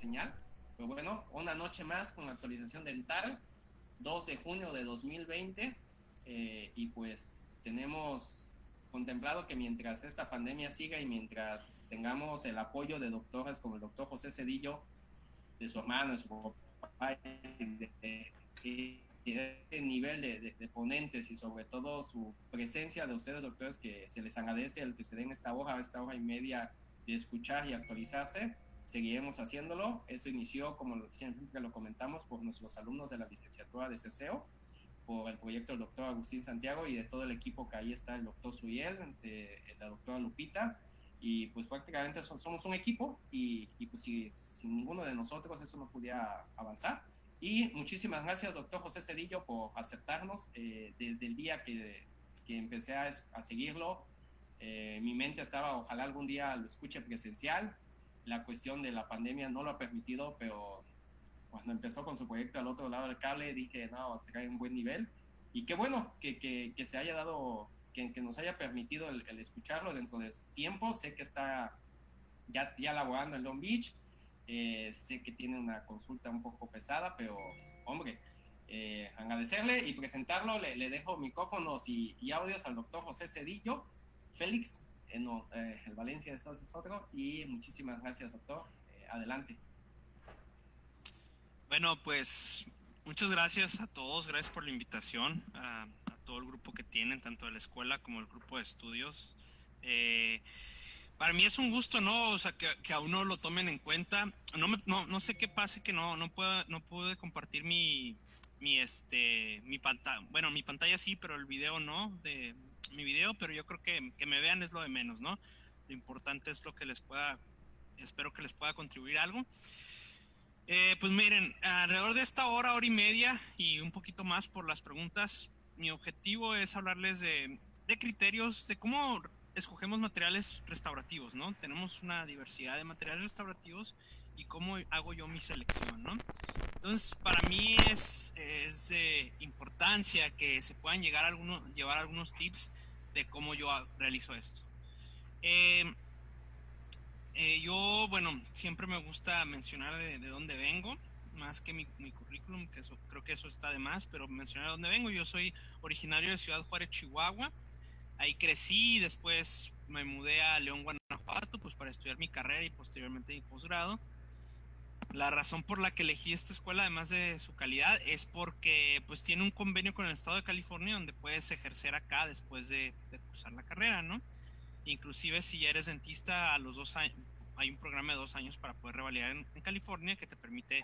señal. Pero bueno, una noche más con la actualización dental, 2 de junio de 2020, y pues tenemos contemplado que mientras esta pandemia siga y mientras tengamos el apoyo de doctores como el doctor José Cedillo, de su hermano, de su papá, y este nivel de ponentes y sobre todo su presencia de ustedes, doctores, que se les agradece el que se den esta hora y media de escuchar y actualizarse. Seguiremos haciéndolo. Eso inició, como siempre lo comentamos, por nuestros alumnos de la licenciatura de CCO, por el proyecto del doctor Agustín Santiago y de todo el equipo que ahí está, el doctor Suriel, la doctora Lupita, y pues prácticamente somos un equipo y pues si, sin ninguno de nosotros eso no pudiera avanzar. Y muchísimas gracias, doctor José Cedillo, por aceptarnos desde el día que empecé a seguirlo. Mi mente estaba, ojalá algún día lo escuche presencial. La cuestión de la pandemia no lo ha permitido, pero cuando empezó con su proyecto al otro lado del cable, dije, no, trae un buen nivel. Y qué bueno que se haya dado, que nos haya permitido el escucharlo dentro de tiempo. Sé que está ya laborando en Long Beach. Sé que tiene una consulta un poco pesada, pero hombre, agradecerle y presentarlo. Le dejo micrófonos y audios al doctor José Cedillo. Félix, no, el Valencia es otro. Y muchísimas gracias, doctor. Adelante. Bueno, pues muchas gracias a todos, gracias por la invitación, a todo el grupo que tienen, tanto de la escuela como el grupo de estudios. Eh, para mí es un gusto, ¿no? O sea, que a uno lo tomen en cuenta. No sé qué pase que no pude compartir mi pantalla. Bueno, mi pantalla sí, pero el video no, de mi video, pero yo creo que me vean es lo de menos, ¿no? Lo importante es espero que les pueda contribuir algo. Pues miren, alrededor de esta hora y media y un poquito más por las preguntas, mi objetivo es hablarles de criterios de cómo escogemos materiales restaurativos, ¿no? Tenemos una diversidad de materiales restaurativos y cómo hago yo mi selección, ¿no? Entonces, para mí es de importancia que se puedan llevar algunos tips de cómo yo realizo esto. Yo, bueno, siempre me gusta mencionar de dónde vengo, más que mi currículum, que creo que eso está de más, pero mencionar de dónde vengo. Yo soy originario de Ciudad Juárez, Chihuahua. Ahí crecí, después me mudé a León, Guanajuato, pues para estudiar mi carrera y posteriormente mi posgrado. La razón por la que elegí esta escuela, además de su calidad, es porque pues tiene un convenio con el estado de California donde puedes ejercer acá después de cursar la carrera, ¿no? Inclusive si ya eres dentista, a los 2 años hay un programa de 2 años para poder revalidar en California que te permite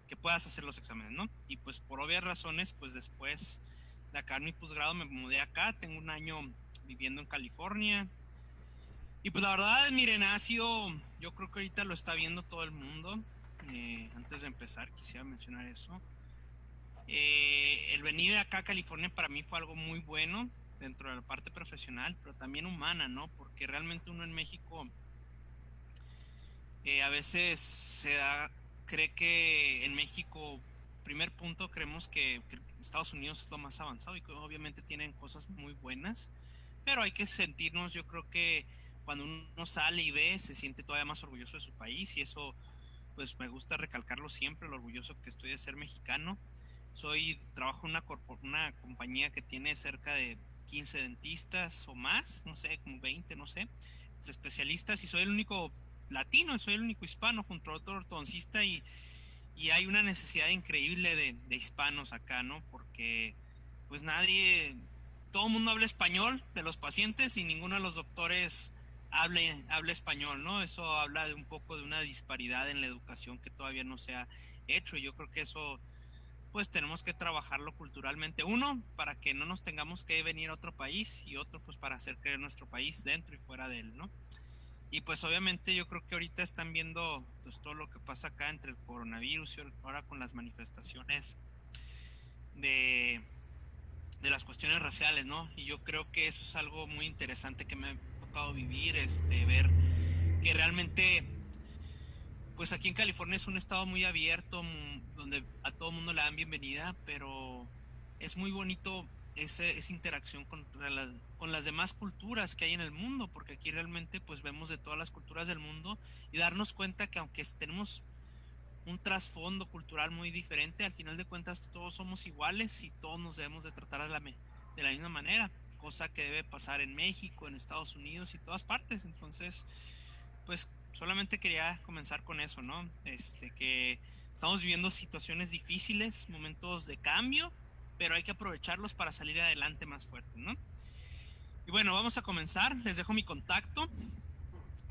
que puedas hacer los exámenes, ¿no? Y pues por obvias razones, pues después de acabar mi posgrado me mudé acá, tengo un año viviendo en California. Y pues la verdad, miren, yo creo que ahorita lo está viendo todo el mundo. Antes de empezar, quisiera mencionar eso. El venir acá a California para mí fue algo muy bueno dentro de la parte profesional, pero también humana, ¿no? Porque realmente uno en México a veces cree que en México, primer punto, creemos que Estados Unidos es lo más avanzado y que obviamente tienen cosas muy buenas, pero hay que sentirnos, yo creo que cuando uno sale y ve, se siente todavía más orgulloso de su país y eso, pues me gusta recalcarlo siempre, lo orgulloso que estoy de ser mexicano. Trabajo en una compañía que tiene cerca de 15 dentistas o más, no sé, como 20, no sé, entre especialistas y soy el único latino, soy el único hispano junto a otro ortodoncista y hay una necesidad increíble de hispanos acá, ¿no? Porque pues todo el mundo habla español de los pacientes y ninguno de los doctores habla español, ¿no? Eso habla de un poco de una disparidad en la educación que todavía no se ha hecho y yo creo que eso pues tenemos que trabajarlo culturalmente. Uno, para que no nos tengamos que venir a otro país y otro, pues para hacer creer nuestro país dentro y fuera de él, ¿no? Y pues obviamente yo creo que ahorita están viendo pues todo lo que pasa acá entre el coronavirus y ahora con las manifestaciones de, de las cuestiones raciales, ¿no? Y yo creo que eso es algo muy interesante que me ha tocado vivir, ver que realmente pues aquí en California es un estado muy abierto, donde a todo mundo le dan bienvenida, pero es muy bonito esa interacción con las demás culturas que hay en el mundo, porque aquí realmente pues vemos de todas las culturas del mundo y darnos cuenta que aunque tenemos un trasfondo cultural muy diferente. Al final de cuentas todos somos iguales y todos nos debemos de tratar de la misma manera, cosa que debe pasar en México, en Estados Unidos y todas partes. Entonces, pues solamente quería comenzar con eso, ¿no? Que estamos viviendo situaciones difíciles, momentos de cambio, pero hay que aprovecharlos para salir adelante más fuertes, ¿no? Y bueno, vamos a comenzar. Les dejo mi contacto.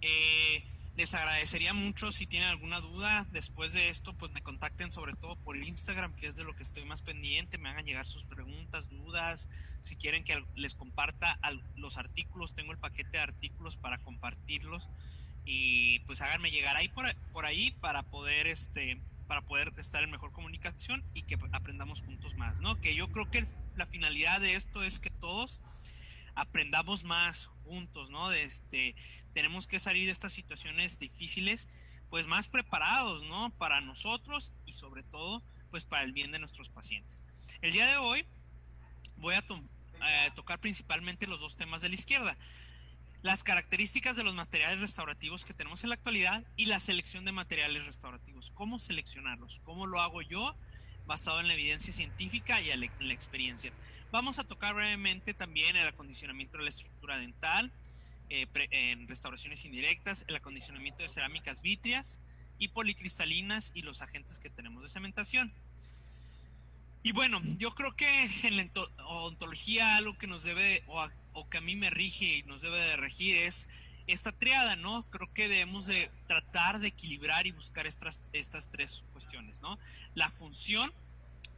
Eh, Les agradecería mucho si tienen alguna duda después de esto, pues me contacten sobre todo por el Instagram, que es de lo que estoy más pendiente, me hagan llegar sus preguntas, dudas, si quieren que les comparta los artículos, tengo el paquete de artículos para compartirlos y pues háganme llegar ahí por ahí para poder estar en mejor comunicación y que aprendamos juntos más, ¿no? Que yo creo que la finalidad de esto es que todos aprendamos más juntos, ¿no? Tenemos que salir de estas situaciones difíciles, pues más preparados, ¿no? Para nosotros y sobre todo, pues para el bien de nuestros pacientes. El día de hoy voy a tocar principalmente los dos temas de la izquierda: las características de los materiales restaurativos que tenemos en la actualidad y la selección de materiales restaurativos. ¿Cómo seleccionarlos? ¿Cómo lo hago yo? Basado en la evidencia científica y en la experiencia. Vamos a tocar brevemente también el acondicionamiento de la estructura dental, en restauraciones indirectas, el acondicionamiento de cerámicas vítreas y policristalinas y los agentes que tenemos de cementación. Y bueno, yo creo que en la odontología algo que nos debe, o que a mí me rige y nos debe de regir, es esta triada, ¿no? Creo que debemos de tratar de equilibrar y buscar estas tres cuestiones, ¿no? La función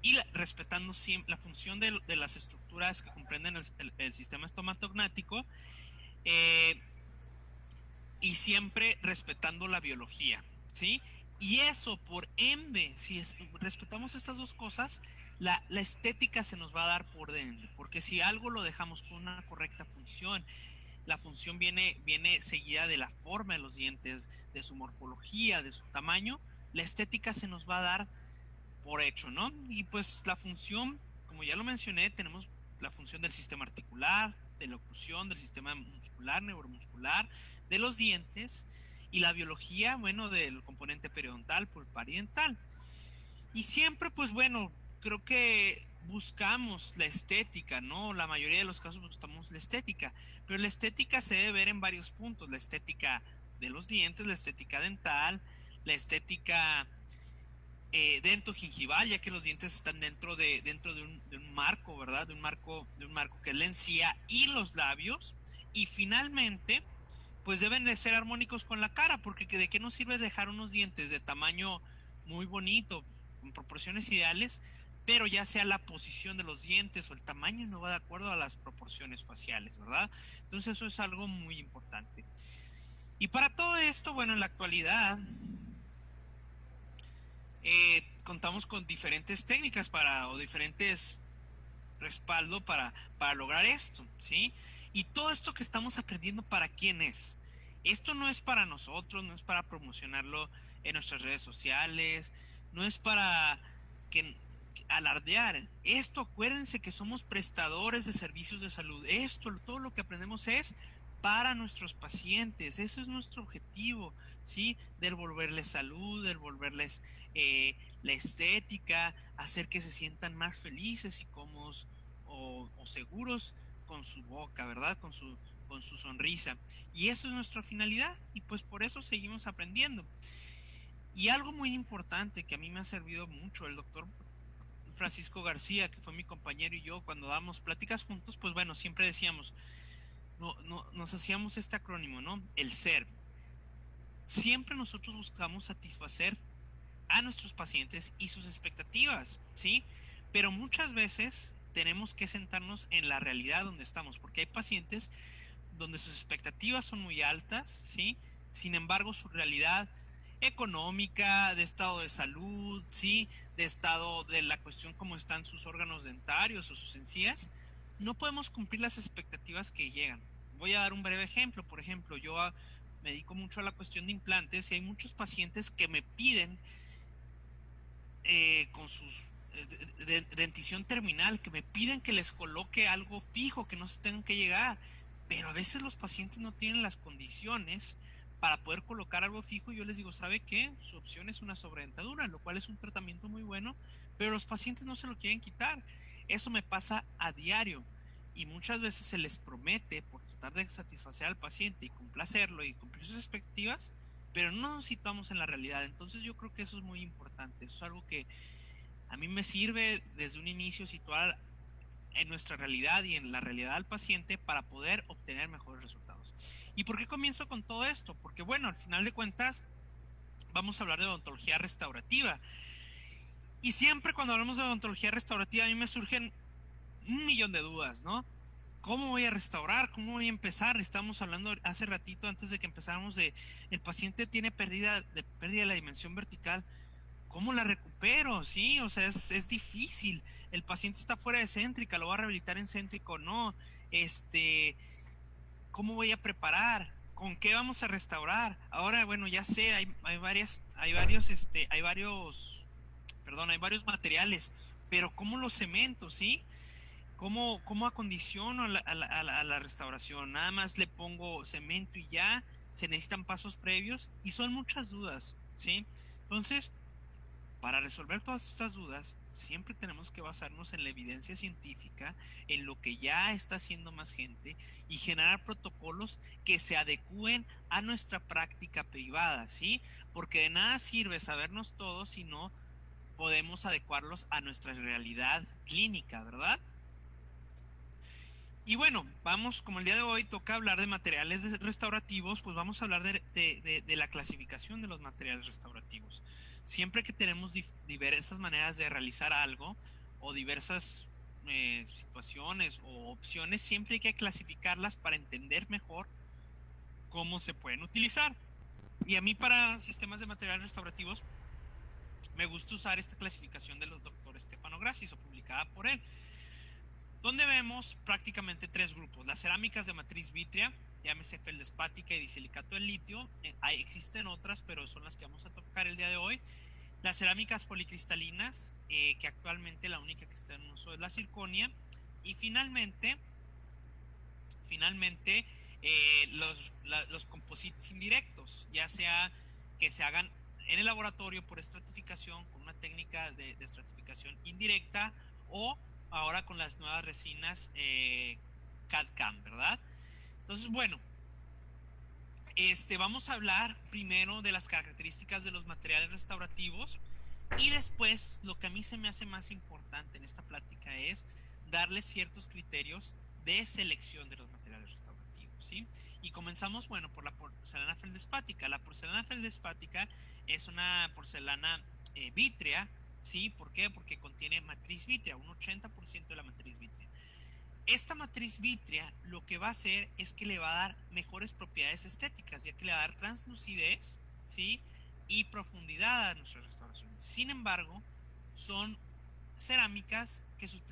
y respetando siempre la función de las estructuras que comprenden el sistema estomatognático, eh, y siempre respetando la biología, ¿sí? Y eso, por ende, si respetamos estas dos cosas, la estética se nos va a dar por ende, porque si algo lo dejamos con una correcta función, la función viene seguida de la forma de los dientes, de su morfología, de su tamaño, la estética se nos va a dar por hecho, ¿no? Y pues la función, como ya lo mencioné, tenemos la función del sistema articular, de la oclusión, del sistema muscular, neuromuscular, de los dientes y la biología, bueno, del componente periodontal, pulpar y dental. Y siempre, pues bueno, creo que buscamos la estética, ¿no? La mayoría de los casos buscamos la estética, pero la estética se debe ver en varios puntos: la estética de los dientes, la estética dental, la estética dentogingival, ya que los dientes están dentro de un marco, ¿verdad? De un marco que es la encía y los labios. Y finalmente, pues deben de ser armónicos con la cara, porque ¿de qué nos sirve dejar unos dientes de tamaño muy bonito, con proporciones ideales, pero ya sea la posición de los dientes o el tamaño no va de acuerdo a las proporciones faciales, ¿verdad? Entonces eso es algo muy importante. Y para todo esto, bueno, en la actualidad contamos con diferentes técnicas o diferentes respaldo para lograr esto, ¿sí? Y todo esto que estamos aprendiendo, ¿para quién es? Esto no es para nosotros, no es para promocionarlo en nuestras redes sociales, no es para que alardear. Esto, acuérdense que somos prestadores de servicios de salud. Esto, todo lo que aprendemos es para nuestros pacientes. Eso es nuestro objetivo, ¿sí? Devolverles salud, devolverles la estética, hacer que se sientan más felices y cómodos o seguros con su boca, ¿verdad? Con su sonrisa. Y eso es nuestra finalidad y pues por eso seguimos aprendiendo. Y algo muy importante que a mí me ha servido mucho, el doctor Francisco García, que fue mi compañero, y yo, cuando dábamos pláticas juntos, pues bueno, siempre decíamos, nos hacíamos este acrónimo, ¿no? El ser. Siempre nosotros buscamos satisfacer a nuestros pacientes y sus expectativas, ¿sí? Pero muchas veces tenemos que sentarnos en la realidad donde estamos, porque hay pacientes donde sus expectativas son muy altas, ¿sí? Sin embargo, su realidad económica, de estado de salud, ¿sí? De estado de la cuestión como están sus órganos dentarios o sus encías, no podemos cumplir las expectativas que llegan. Voy a dar un breve ejemplo. Por ejemplo, me dedico mucho a la cuestión de implantes y hay muchos pacientes que me piden con sus dentición terminal, que me piden que les coloque algo fijo, que no se tengan que llegar, pero a veces los pacientes no tienen las condiciones para poder colocar algo fijo, yo les digo, ¿sabe qué? Su opción es una sobredentadura, lo cual es un tratamiento muy bueno, pero los pacientes no se lo quieren quitar. Eso me pasa a diario y muchas veces se les promete por tratar de satisfacer al paciente y complacerlo y cumplir sus expectativas, pero no nos situamos en la realidad. Entonces yo creo que eso es muy importante. Eso es algo que a mí me sirve desde un inicio situar en nuestra realidad y en la realidad del paciente para poder obtener mejores resultados. ¿Y por qué comienzo con todo esto? Porque bueno, al final de cuentas vamos a hablar de odontología restaurativa. Y siempre cuando hablamos de odontología restaurativa a mí me surgen un millón de dudas, ¿no? ¿Cómo voy a restaurar? ¿Cómo voy a empezar? Estamos hablando hace ratito antes de que empezáramos de el paciente tiene pérdida de la dimensión vertical. ¿Cómo la recupero? Sí, o sea, es difícil. El paciente está fuera de céntrica, lo va a rehabilitar en céntrico, no. Este, ¿Cómo voy a preparar? ¿Con qué vamos a restaurar? Ahora, bueno, ya sé, hay varios materiales, pero ¿cómo los cemento, sí? ¿Cómo acondiciono a la restauración? Nada más le pongo cemento y ya, se necesitan pasos previos y son muchas dudas, ¿sí? Entonces, para resolver todas estas dudas, siempre tenemos que basarnos en la evidencia científica, en lo que ya está haciendo más gente y generar protocolos que se adecúen a nuestra práctica privada, ¿sí? Porque de nada sirve sabernos todo si no podemos adecuarlos a nuestra realidad clínica, ¿verdad? Y bueno, vamos, como el día de hoy toca hablar de materiales restaurativos, pues vamos a hablar de la clasificación de los materiales restaurativos. Siempre que tenemos diversas maneras de realizar algo o diversas situaciones o opciones, siempre hay que clasificarlas para entender mejor cómo se pueden utilizar. Y a mí para sistemas de materiales restaurativos me gusta usar esta clasificación de los doctores Stefano Grassi, o publicada por él, donde vemos prácticamente tres grupos: las cerámicas de matriz vítrea, llámese feldespática y disilicato de litio. Existen otras, pero son las que vamos a tocar el día de hoy. Las cerámicas policristalinas, que actualmente la única que está en uso es la circonia. Y finalmente los composites indirectos, ya sea que se hagan en el laboratorio por estratificación con una técnica de estratificación indirecta, o ahora con las nuevas resinas CAD-CAM, ¿verdad? Entonces, bueno, vamos a hablar primero de las características de los materiales restaurativos y después lo que a mí se me hace más importante en esta plática es darles ciertos criterios de selección de los materiales restaurativos, ¿sí? Y comenzamos, bueno, por la porcelana feldespática. La porcelana feldespática es una porcelana vítrea, ¿sí? ¿Por qué? Porque contiene matriz vítrea, un 80% de la matriz vítrea. Esta matriz vítrea lo que va a hacer es que le va a dar mejores propiedades estéticas, ya que le va a dar translucidez, ¿sí? Y profundidad a nuestra restauración. Sin embargo, son cerámicas que sus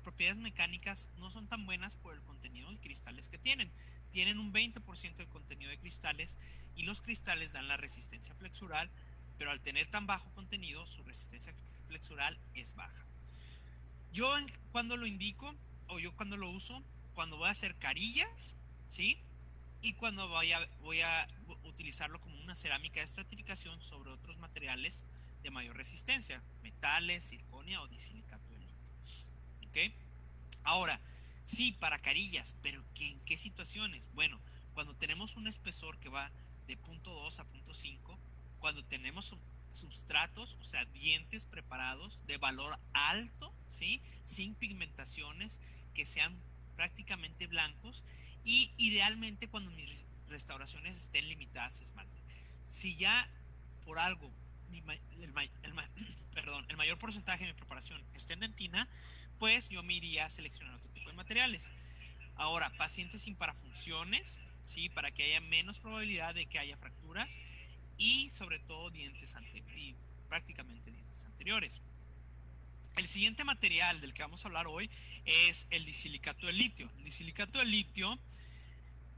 propiedades mecánicas no son tan buenas por el contenido de cristales que tienen. Tienen un 20% de contenido de cristales y los cristales dan la resistencia flexural, pero al tener tan bajo contenido, su resistencia flexural es baja. Yo cuando lo indico, o yo cuando lo uso, cuando voy a hacer carillas, ¿sí? Y cuando voy a utilizarlo como una cerámica de estratificación sobre otros materiales de mayor resistencia, metales, circonia o disilicato de litio. ¿Ok? Ahora, sí, para carillas, pero ¿en qué situaciones? Bueno, cuando tenemos un espesor que va de punto 2 a punto 5, cuando tenemos substratos, o sea, dientes preparados de valor alto, ¿sí? Sin pigmentaciones, que sean prácticamente blancos, y idealmente cuando mis restauraciones estén limitadas a esmalte. Si ya por algo el mayor porcentaje de mi preparación está en dentina, pues yo me iría a seleccionar otro tipo de materiales. Ahora, pacientes sin parafunciones, ¿sí? Para que haya menos probabilidad de que haya fracturas y sobre todo y prácticamente dientes anteriores. El siguiente material del que vamos a hablar hoy es el disilicato de litio. El disilicato de litio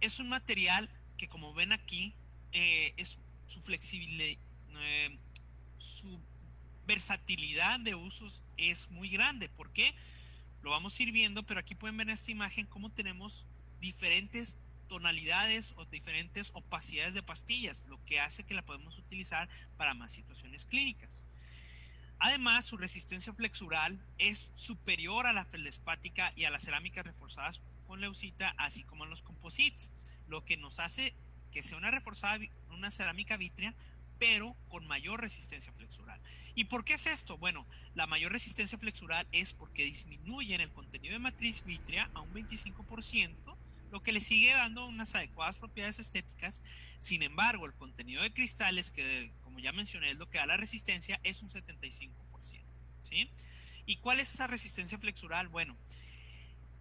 es un material que, como ven aquí, es su flexibilidad, su versatilidad de usos es muy grande. ¿Por qué? Lo vamos a ir viendo, pero aquí pueden ver en esta imagen cómo tenemos diferentes tonalidades o diferentes opacidades de pastillas, lo que hace que la podemos utilizar para más situaciones clínicas. Además, su resistencia flexural es superior a la feldespática y a las cerámicas reforzadas con leucita, así como en los composites, lo que nos hace que sea una cerámica vítrea, pero con mayor resistencia flexural. ¿Y por qué es esto? Bueno, la mayor resistencia flexural es porque disminuyen el contenido de matriz vítrea a un 25%, lo que le sigue dando unas adecuadas propiedades estéticas. Sin embargo, el contenido de cristales, que como ya mencioné es lo que da la resistencia, es un 75%. ¿Sí? ¿Y cuál es esa resistencia flexural? Bueno,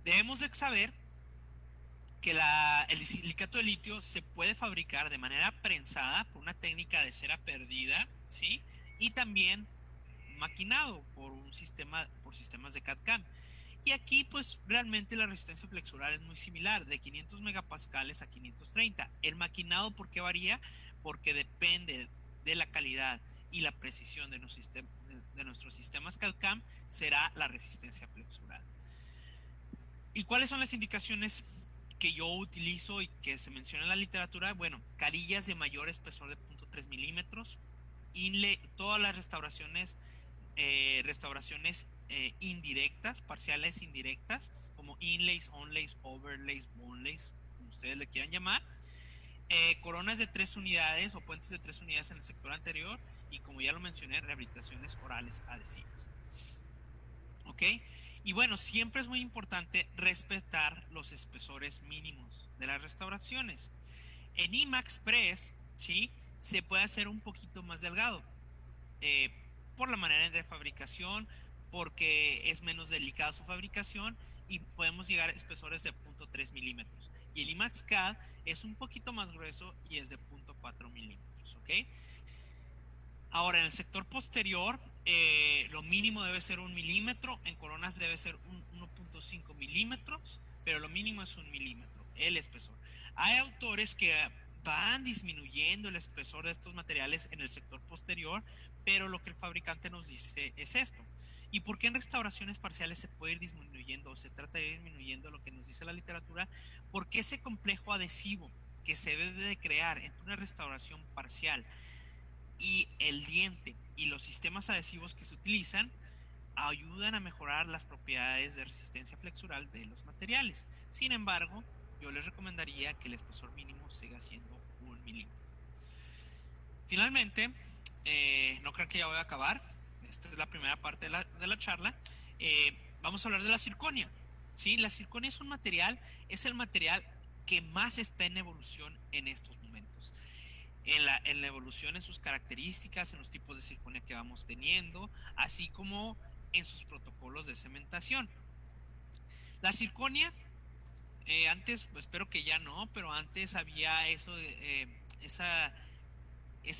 debemos de saber que el silicato de litio se puede fabricar de manera prensada por una técnica de cera perdida, ¿sí? Y también maquinado por sistemas de CAD-CAM. Y aquí pues realmente la resistencia flexural es muy similar, de 500 megapascales a 530. El maquinado, ¿por qué varía? Porque depende de la calidad y la precisión de nuestros sistemas CAD-CAM, será la resistencia flexural. ¿Y cuáles son las indicaciones que yo utilizo y que se menciona en la literatura? Bueno, carillas de mayor espesor de 0.3 milímetros, todas las restauraciones indirectas, parciales indirectas, como inlays, onlays, overlays, bonelays, como ustedes le quieran llamar, coronas de 3 unidades o puentes de 3 unidades en el sector anterior y, como ya lo mencioné, rehabilitaciones orales adhesivas. ¿Ok? Y bueno, siempre es muy importante respetar los espesores mínimos de las restauraciones. En IMAX Press, ¿sí?, se puede hacer un poquito más delgado, eh, por la manera de fabricación, porque es menos delicada su fabricación y podemos llegar a espesores de 0.3 milímetros. Y el IMAX CAD es un poquito más grueso y es de 0.4 milímetros, ¿ok? Ahora, en el sector posterior, lo mínimo debe ser 1 milímetro, en coronas debe ser 1.5 milímetros, pero lo mínimo es 1 milímetro, el espesor. Hay autores que van disminuyendo el espesor de estos materiales en el sector posterior, pero lo que el fabricante nos dice es esto. ¿Y por qué en restauraciones parciales se puede ir disminuyendo o se trata de ir disminuyendo lo que nos dice la literatura? Porque ese complejo adhesivo que se debe de crear entre una restauración parcial y el diente y los sistemas adhesivos que se utilizan ayudan a mejorar las propiedades de resistencia flexural de los materiales. Sin embargo, yo les recomendaría que el espesor mínimo siga siendo 1 milímetro. Finalmente, no creo que ya voy a acabar. Esta es la primera parte de la charla. Vamos a hablar de la zirconia. ¿Sí? La zirconia es el material que más está en evolución en estos momentos. En la evolución, en sus características, en los tipos de zirconia que vamos teniendo, así como en sus protocolos de cementación. La zirconia, antes, pues, espero que ya no, pero antes había ese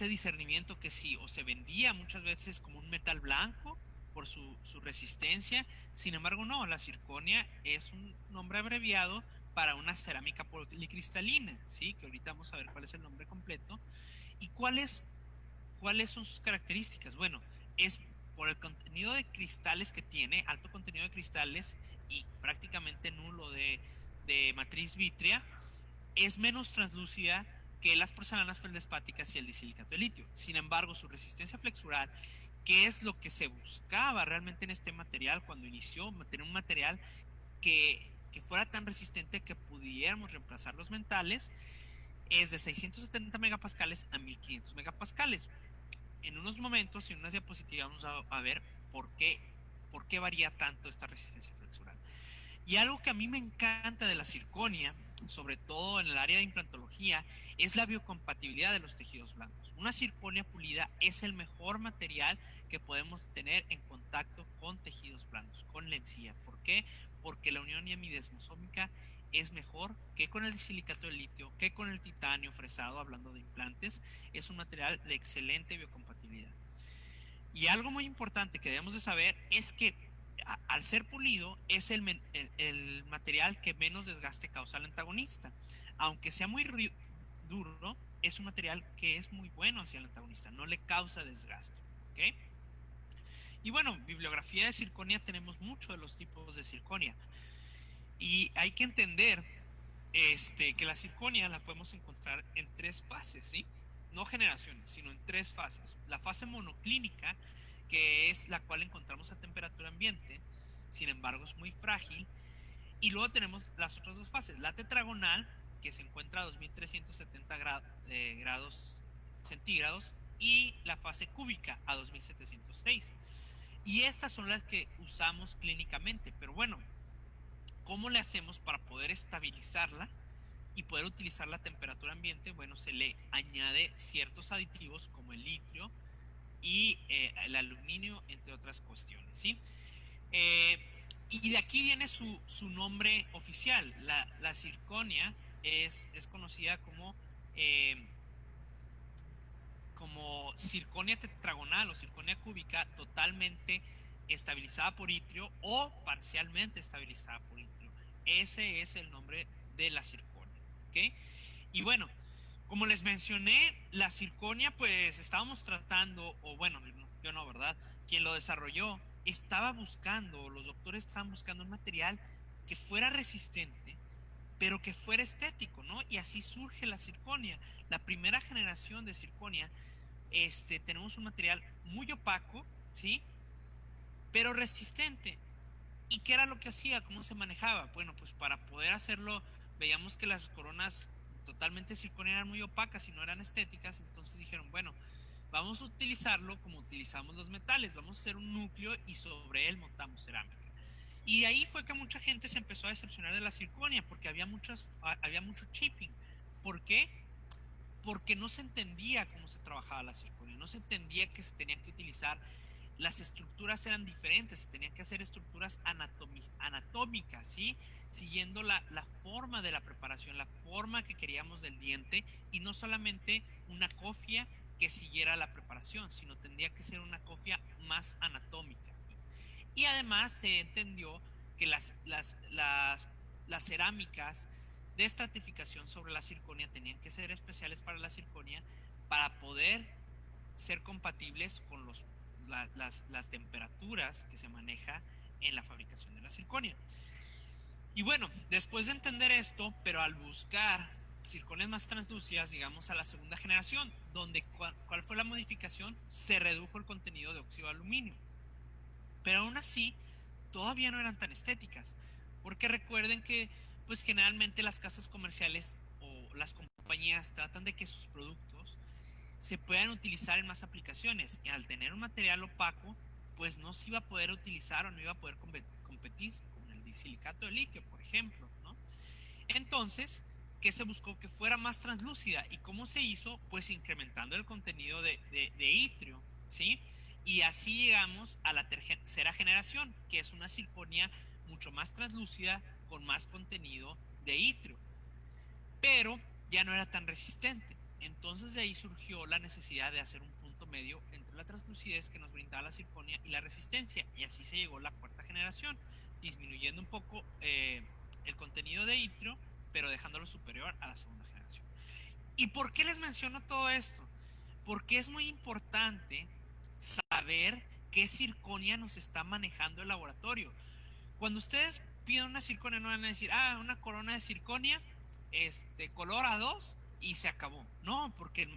discernimiento que sí, o se vendía muchas veces como un metal blanco por su resistencia. Sin embargo, no, la zirconia es un nombre abreviado para una cerámica policristalina, ¿sí? Que ahorita vamos a ver cuál es el nombre completo. ¿Y cuáles son sus características? Bueno, es por el contenido de cristales que tiene, alto contenido de cristales y prácticamente nulo de matriz vítrea, es menos translúcida que las porcelanas feldespáticas y el disilicato de litio. Sin embargo, su resistencia flexural, que es lo que se buscaba realmente en este material cuando inició, tener un material que fuera tan resistente que pudiéramos reemplazar los mentales, es de 670 megapascales a 1500 megapascales. En unos momentos y en unas diapositivas vamos a ver por qué varía tanto esta resistencia flexural. Y algo que a mí me encanta de la zirconia, sobre todo en el área de implantología, es la biocompatibilidad de los tejidos blandos. Una zirconia pulida es el mejor material que podemos tener en contacto con tejidos blandos, con la encía. ¿Por qué? Porque la unión hemidesmosómica es mejor que con el silicato de litio, que con el titanio fresado, hablando de implantes. Es un material de excelente biocompatibilidad. Y algo muy importante que debemos de saber es que al ser pulido es el material que menos desgaste causa al antagonista. Aunque sea muy duro, es un material que es muy bueno hacia el antagonista, no le causa desgaste. ¿Okay? Y bueno, bibliografía de zirconia, tenemos mucho de los tipos de zirconia. Y hay que entender que la circonia la podemos encontrar en tres fases, ¿sí? No generaciones, sino en tres fases. La fase monoclínica, que es la cual encontramos a temperatura ambiente, sin embargo es muy frágil. Y luego tenemos las otras dos fases, la tetragonal, que se encuentra a 2370 grados centígrados, y la fase cúbica a 2706. Y estas son las que usamos clínicamente. Pero bueno, ¿cómo le hacemos para poder estabilizarla y poder utilizar la temperatura ambiente? Bueno, se le añade ciertos aditivos como el litio y el aluminio, entre otras cuestiones, ¿sí? Eh, y de aquí viene su nombre oficial. La circonia es conocida eh, como circonia tetragonal o circonia cúbica, totalmente estabilizada por itrio o parcialmente estabilizada por itrio. Ese es el nombre de la circonia. ¿Okay? Y bueno, como les mencioné, la circonia, pues estábamos tratando, o bueno, yo no, ¿verdad? Quien lo desarrolló estaba buscando, los doctores estaban buscando un material que fuera resistente, pero que fuera estético, ¿no? Y así surge la circonia. La primera generación de circonia, tenemos un material muy opaco, ¿sí? Pero resistente. ¿Y qué era lo que hacía? ¿Cómo se manejaba? Bueno, pues para poder hacerlo, veíamos que las coronas totalmente circonia eran muy opacas y no eran estéticas, entonces dijeron, bueno, vamos a utilizarlo como utilizamos los metales, vamos a hacer un núcleo y sobre él montamos cerámica. Y ahí fue que mucha gente se empezó a decepcionar de la circonia porque había mucho chipping. ¿Por qué? Porque no se entendía cómo se trabajaba la circonia, no se entendía que se tenían que utilizar, las estructuras eran diferentes, se tenían que hacer estructuras anatómicas, ¿sí? Siguiendo la forma de la preparación, la forma que queríamos del diente, y no solamente una cofia que siguiera la preparación, sino tendría que ser una cofia más anatómica. Y además se entendió que las cerámicas de estratificación sobre la circonia tenían que ser especiales para la circonia para poder ser compatibles con las temperaturas que se maneja en la fabricación de la circonia. Y bueno, después de entender esto, pero al buscar circonias más translúcidas, llegamos a la segunda generación, donde ¿cuál fue la modificación? Se redujo el contenido de óxido de aluminio. Pero aún así, todavía no eran tan estéticas, porque recuerden que pues generalmente las casas comerciales o las compañías tratan de que sus productos se puedan utilizar en más aplicaciones, y al tener un material opaco pues no se iba a poder utilizar o no iba a poder competir con el disilicato de litio, por ejemplo, ¿no? Entonces, ¿qué se buscó? Que fuera más translúcida. ¿Y cómo se hizo? Pues incrementando el contenido de itrio, ¿sí? Y así llegamos a la tercera generación, que es una circonia mucho más translúcida con más contenido de itrio, pero ya no era tan resistente. Entonces de ahí surgió la necesidad de hacer un punto medio entre la translucidez que nos brindaba la circonia y la resistencia, y así se llegó a la cuarta generación, disminuyendo un poco el contenido de itrio, pero dejándolo superior a la segunda generación. ¿Y por qué les menciono todo esto? Porque es muy importante saber qué circonia nos está manejando el laboratorio. Cuando ustedes piden una circonia, no van a decir, una corona de circonia, color A2 y se acabó. No, porque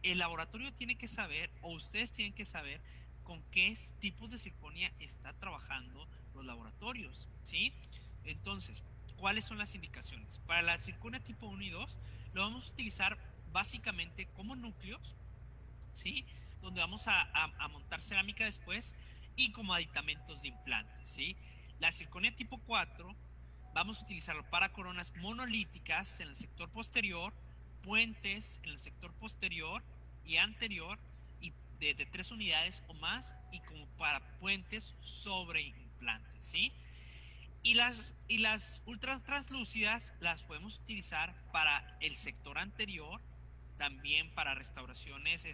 el laboratorio tiene que saber, o ustedes tienen que saber, con qué tipos de circonia está trabajando los laboratorios, ¿sí? Entonces, ¿cuáles son las indicaciones? Para la circonia tipo 1 y 2, lo vamos a utilizar básicamente como núcleos, ¿sí? Donde vamos a montar cerámica después, y como aditamentos de implantes, ¿sí? La circonia tipo 4 vamos a utilizarlo para coronas monolíticas en el sector posterior, puentes en el sector posterior y anterior, y de 3 unidades o más, y como para puentes sobre implantes, ¿sí? Y las ultra translúcidas las podemos utilizar para el sector anterior, también para restauraciones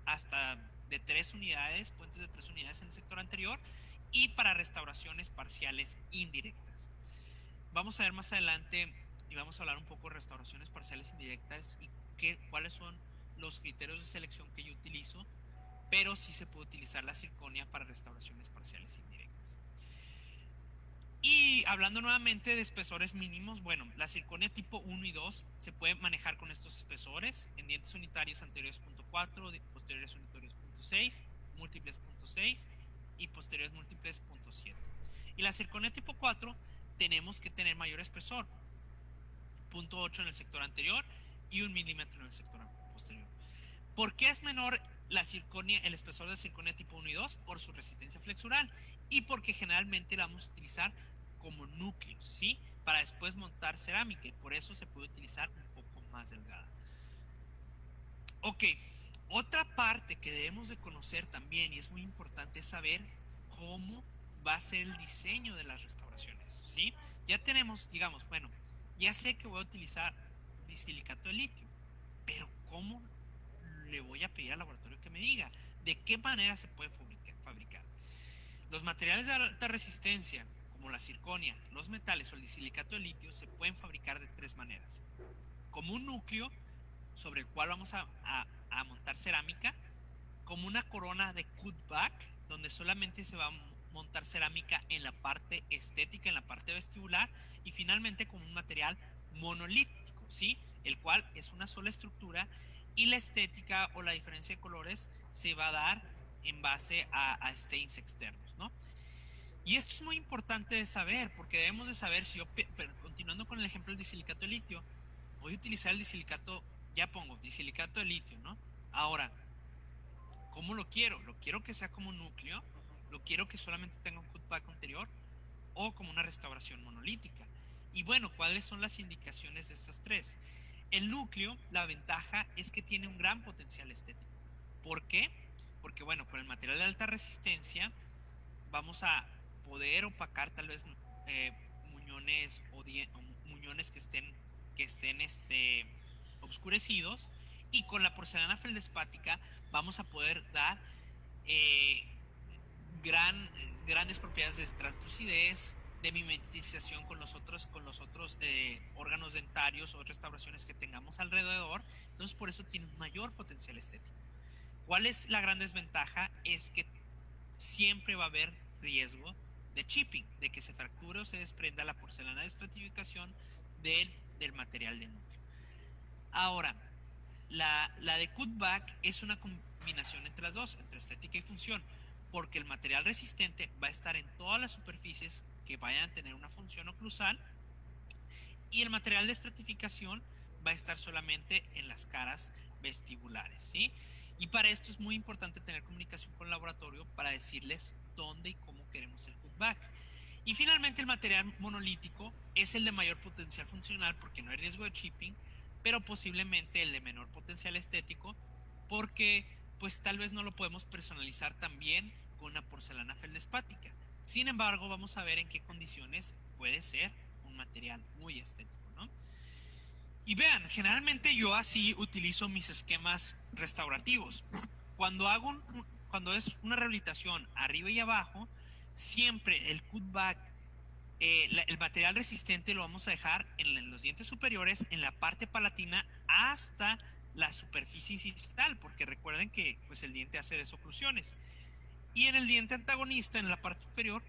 hasta de 3 unidades, puentes de 3 unidades en el sector anterior, y para restauraciones parciales indirectas. Vamos a ver más adelante y vamos a hablar un poco de restauraciones parciales indirectas y cuáles son los criterios de selección que yo utilizo, pero sí se puede utilizar la circonia para restauraciones parciales indirectas. Y hablando nuevamente de espesores mínimos, bueno, la circonia tipo 1 y 2 se puede manejar con estos espesores en dientes unitarios anteriores .4, posteriores unitarios .6, múltiples .6 y posteriores múltiples .7. Y la circonia tipo 4 tenemos que tener mayor espesor, .8 en el sector anterior y 1 milímetro en el sector posterior. ¿Por qué es menor el espesor de circonia tipo 1 y 2? Por su resistencia flexural y porque generalmente la vamos a utilizar como núcleos, ¿sí? Para después montar cerámica y por eso se puede utilizar un poco más delgada. Ok, otra parte que debemos de conocer también y es muy importante es saber cómo va a ser el diseño de las restauraciones, ¿sí? Ya tenemos, digamos, bueno, ya sé que voy a utilizar disilicato de litio, pero ¿cómo le voy a pedir al laboratorio que me diga de qué manera se puede fabricar? Los materiales de alta resistencia, como la circonia, los metales o el disilicato de litio, se pueden fabricar de tres maneras. Como un núcleo sobre el cual vamos a montar cerámica, como una corona de cutback, donde solamente se va a montar cerámica en la parte estética, en la parte vestibular, y finalmente como un material monolítico, ¿sí? El cual es una sola estructura y la estética o la diferencia de colores se va a dar en base a stains externos, ¿no? Y esto es muy importante de saber, porque debemos de saber si yo, continuando con el ejemplo del disilicato de litio, voy a utilizar el disilicato, ya pongo disilicato de litio, ¿no? Ahora, ¿cómo lo quiero? ¿Lo quiero que sea como un núcleo? ¿Lo quiero que solamente tenga un cutback anterior? ¿O como una restauración monolítica? Y bueno, ¿cuáles son las indicaciones de estas tres? El núcleo, la ventaja es que tiene un gran potencial estético. ¿Por qué? Porque bueno, con el material de alta resistencia vamos a poder opacar tal vez muñones o muñones que estén obscurecidos, y con la porcelana feldespática vamos a poder dar eh, grandes propiedades de translucidez, de mimetización con los otros órganos dentarios o restauraciones que tengamos alrededor. Entonces por eso tiene un mayor potencial estético. ¿Cuál es la gran desventaja? Es que siempre va a haber riesgo de chipping, de que se fracture o se desprenda la porcelana de estratificación del material de núcleo. Ahora, la de cutback es una combinación entre las dos, entre estética y función, porque el material resistente va a estar en todas las superficies que vayan a tener una función oclusal y el material de estratificación va a estar solamente en las caras vestibulares, ¿sí? Y para esto es muy importante tener comunicación con el laboratorio para decirles dónde y cómo queremos el cutback. Y finalmente el material monolítico es el de mayor potencial funcional porque no hay riesgo de chipping, pero posiblemente el de menor potencial estético porque pues tal vez no lo podemos personalizar tan bien con una porcelana feldespática. Sin embargo, vamos a ver en qué condiciones puede ser un material muy estético, ¿no? Y vean, generalmente yo así utilizo mis esquemas restaurativos. Cuando es una rehabilitación arriba y abajo, siempre el cutback, el material resistente lo vamos a dejar en los dientes superiores, en la parte palatina, hasta la superficie incisional, porque recuerden que pues, el diente hace desoclusiones. Y en el diente antagonista, en la parte inferior,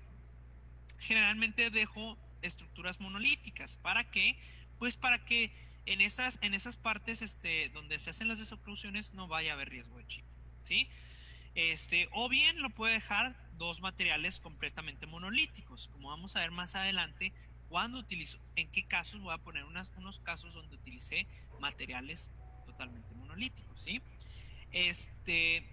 generalmente dejo estructuras monolíticas. ¿Para qué? Pues para que en esas partes donde se hacen las desoclusiones no vaya a haber riesgo de chip, ¿sí? O bien lo puede dejar dos materiales completamente monolíticos, como vamos a ver más adelante cuando utilizo, en qué casos voy a poner unos casos donde utilicé materiales totalmente monolíticos, ¿sí? Este,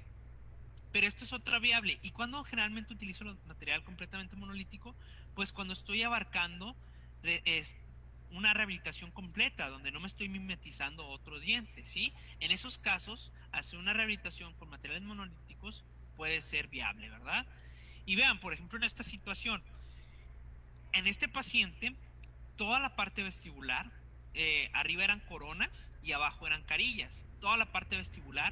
pero esto es otra variable. ¿Y cuando generalmente utilizo el material completamente monolítico? Pues cuando estoy abarcando es una rehabilitación completa, donde no me estoy mimetizando otro diente, ¿sí? En esos casos, hacer una rehabilitación con materiales monolíticos puede ser viable, ¿verdad? Y vean, por ejemplo, en esta situación, en este paciente, toda la parte vestibular, arriba eran coronas y abajo eran carillas. Toda la parte vestibular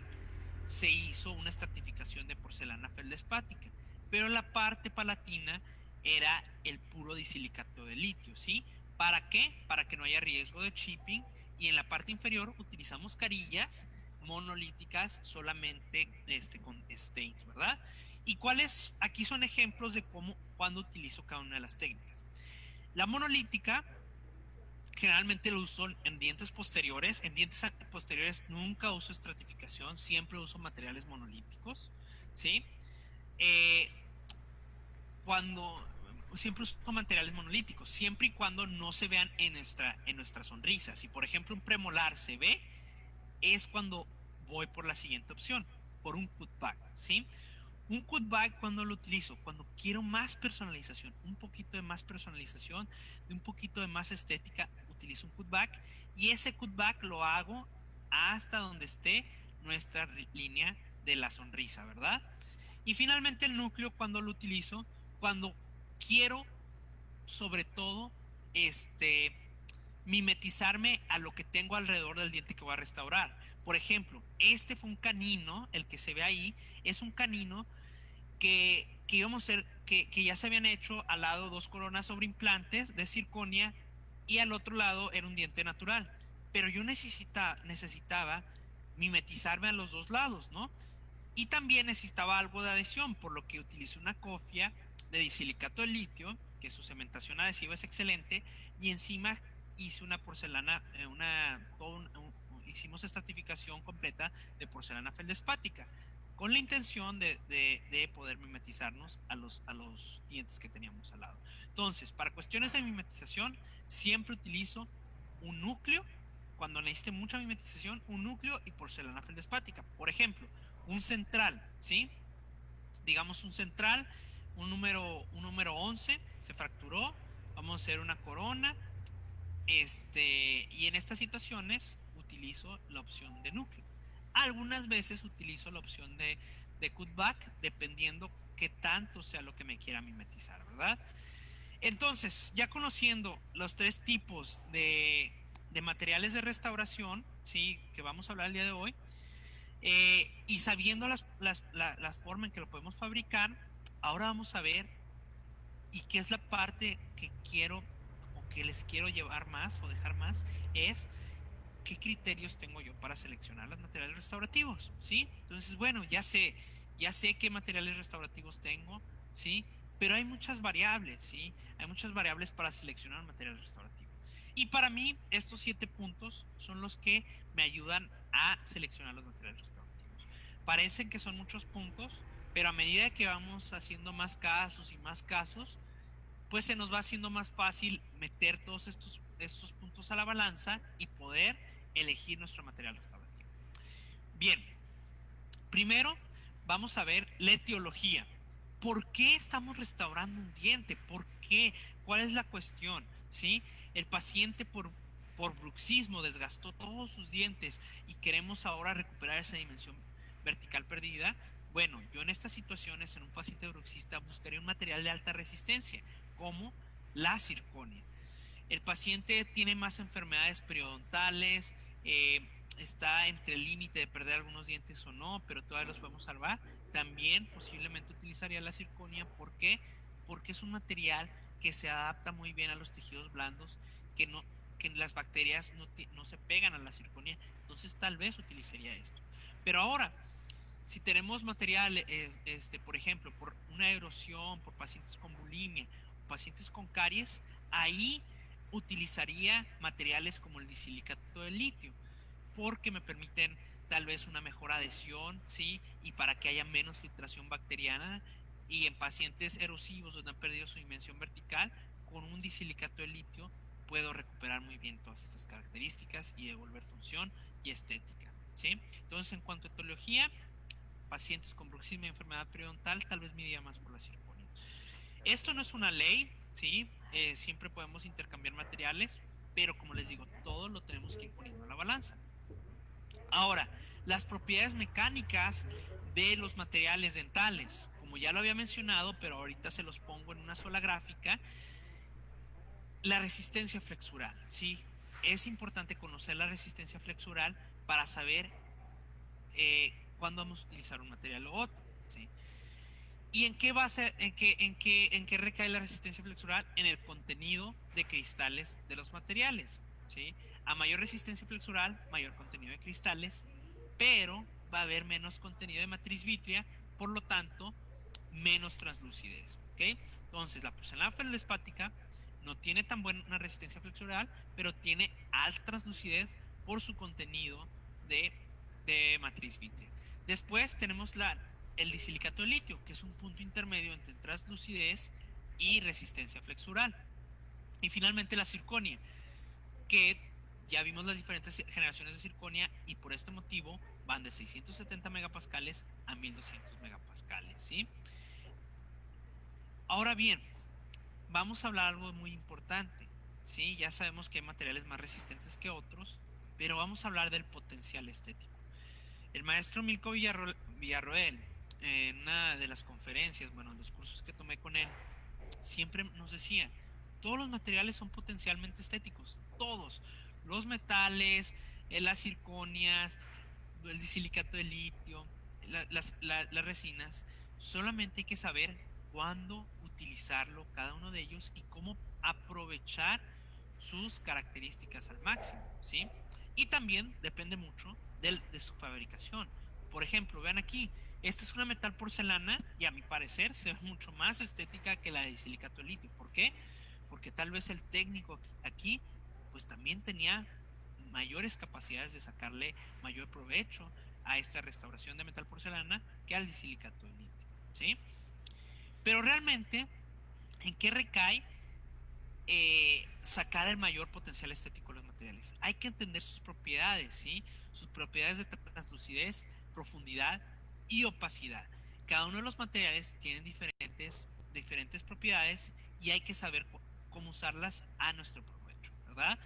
se hizo una estratificación de porcelana feldespática, pero la parte palatina era el puro disilicato de litio, ¿sí? ¿Para qué? Para que no haya riesgo de chipping, y en la parte inferior utilizamos carillas monolíticas solamente con stains, ¿verdad? ¿Y cuáles? Aquí son ejemplos de cuándo utilizo cada una de las técnicas. La monolítica generalmente lo uso en dientes posteriores. En dientes posteriores nunca uso estratificación, siempre uso materiales monolíticos, ¿sí? Eh, cuando siempre uso materiales monolíticos, siempre y cuando no se vean en nuestra sonrisa. Si por ejemplo un premolar se ve, es cuando voy por la siguiente opción, por un cutback, ¿sí? Un cutback cuando lo utilizo, cuando quiero más personalización, un poquito de más personalización, de un poquito de más estética, utilizo un cutback y ese cutback lo hago hasta donde esté nuestra línea de la sonrisa, ¿verdad? Y finalmente el núcleo cuando lo utilizo, cuando quiero sobre todo este mimetizarme a lo que tengo alrededor del diente que voy a restaurar. Por ejemplo, este fue un canino, el que se ve ahí, es un canino que íbamos a ser, que ya se habían hecho al lado dos coronas sobre implantes de circonia y al otro lado era un diente natural. Pero yo necesitaba mimetizarme a los dos lados, ¿no? Y también necesitaba algo de adhesión, por lo que utilicé una cofia de disilicato de litio, que su cementación adhesiva es excelente, y encima hice una porcelana, hicimos estratificación completa de porcelana feldespática, con la intención de poder mimetizarnos a los dientes que teníamos al lado. Entonces, para cuestiones de mimetización, siempre utilizo un núcleo, cuando necesite mucha mimetización, un núcleo y porcelana feldespática. Por ejemplo, un central, ¿sí? Digamos un central, un número 11 se fracturó, vamos a hacer una corona, y en estas situaciones utilizo la opción de núcleo. Algunas veces utilizo la opción de cutback, dependiendo qué tanto sea lo que me quiera mimetizar, ¿verdad? Entonces, ya conociendo los tres tipos de materiales de restauración, ¿sí? Que vamos a hablar el día de hoy, y sabiendo la forma en que lo podemos fabricar, ahora vamos a ver y qué es la parte que quiero o que les quiero llevar más o dejar más, es qué criterios tengo yo para seleccionar los materiales restaurativos, ¿sí? Entonces, bueno, ya sé qué materiales restaurativos tengo, ¿sí? Pero hay muchas variables, ¿sí? Hay muchas variables para seleccionar un material restaurativo. Y para mí, estos 7 puntos son los que me ayudan a seleccionar los materiales restaurativos. Parecen que son muchos puntos, pero a medida que vamos haciendo más casos, pues se nos va haciendo más fácil meter todos estos puntos a la balanza y poder elegir nuestro material restaurativo. Bien, primero vamos a ver la etiología. ¿Por qué estamos restaurando un diente? ¿Por qué? ¿Cuál es la cuestión? ¿Sí? El paciente por bruxismo desgastó todos sus dientes y queremos ahora recuperar esa dimensión vertical perdida. Bueno, yo en estas situaciones, en un paciente bruxista, buscaría un material de alta resistencia, como la circonia. El paciente tiene más enfermedades periodontales, está entre el límite de perder algunos dientes o no, pero todavía los podemos salvar. También posiblemente utilizaría la circonia. ¿Por qué? Porque es un material que se adapta muy bien a los tejidos blandos, que, no, que las bacterias no se pegan a la circonia. Entonces tal vez utilizaría esto. Pero ahora, si tenemos material, por ejemplo, por una erosión, por pacientes con bulimia, pacientes con caries, ahí utilizaría materiales como el disilicato de litio, porque me permiten tal vez una mejor adhesión, ¿sí? Y para que haya menos filtración bacteriana. Y en pacientes erosivos donde han perdido su dimensión vertical, con un disilicato de litio puedo recuperar muy bien todas estas características y devolver función y estética, ¿sí? Entonces, en cuanto a etiología, pacientes con bruxismo y enfermedad periodontal, tal vez me iría más por la circonia. Esto no es una ley, ¿sí? Siempre podemos intercambiar materiales, pero como les digo, todo lo tenemos que ir poniendo a la balanza. Ahora, las propiedades mecánicas de los materiales dentales, como ya lo había mencionado, pero ahorita se los pongo en una sola gráfica, la resistencia flexural, ¿sí? Es importante conocer la resistencia flexural para saber cuándo vamos a utilizar un material u otro, ¿sí? ¿Y en qué base, en qué recae la resistencia flexural? En el contenido de cristales de los materiales, ¿sí? A mayor resistencia flexural, mayor contenido de cristales, pero va a haber menos contenido de matriz vítrea, por lo tanto, menos translucidez, ¿ok? Entonces, la porcelana feldespática no tiene tan buena resistencia flexural, pero tiene alta translucidez por su contenido de, matriz vítrea. Después tenemos el disilicato de litio, que es un punto intermedio entre translucidez y resistencia flexural. Y finalmente la zirconia, que ya vimos las diferentes generaciones de zirconia y por este motivo van de 670 megapascales a 1200 megapascales, ¿sí? Ahora bien, vamos a hablar algo muy importante, ¿sí? Ya sabemos que hay materiales más resistentes que otros, pero vamos a hablar del potencial estético. El maestro Milko Villarroel, en una de las conferencias, bueno, en los cursos que tomé con él, siempre nos decía, todos los materiales son potencialmente estéticos, todos, los metales, las zirconias, el disilicato de litio, las resinas, solamente hay que saber cuándo utilizarlo cada uno de ellos y cómo aprovechar sus características al máximo, ¿sí? Y también depende mucho de su fabricación. Por ejemplo, vean aquí, esta es una metal porcelana y a mi parecer se ve mucho más estética que la de silicato de litio. ¿Por qué? Porque tal vez el técnico aquí pues también tenía mayores capacidades de sacarle mayor provecho a esta restauración de metal porcelana que al silicato de litio, ¿sí? Pero realmente, ¿en qué recae sacar el mayor potencial estético de los materiales? Hay que entender sus propiedades, ¿sí? Sus propiedades de translucidez, profundidad y opacidad. Cada uno de los materiales tienen diferentes propiedades y hay que saber cómo usarlas a nuestro provecho, ¿verdad?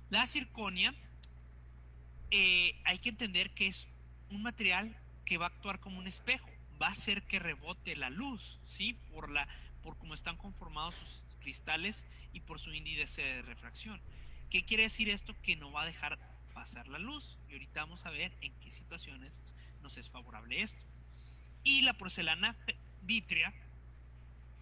La zirconia, hay que entender que es un material que va a actuar como un espejo, va a hacer que rebote la luz, ¿sí? Por cómo están conformados sus cristales y por su índice de refracción. ¿Qué quiere decir esto? Que no va a dejar pasar la luz. Y ahorita vamos a ver en qué situaciones nos es favorable esto. Y la porcelana vítrea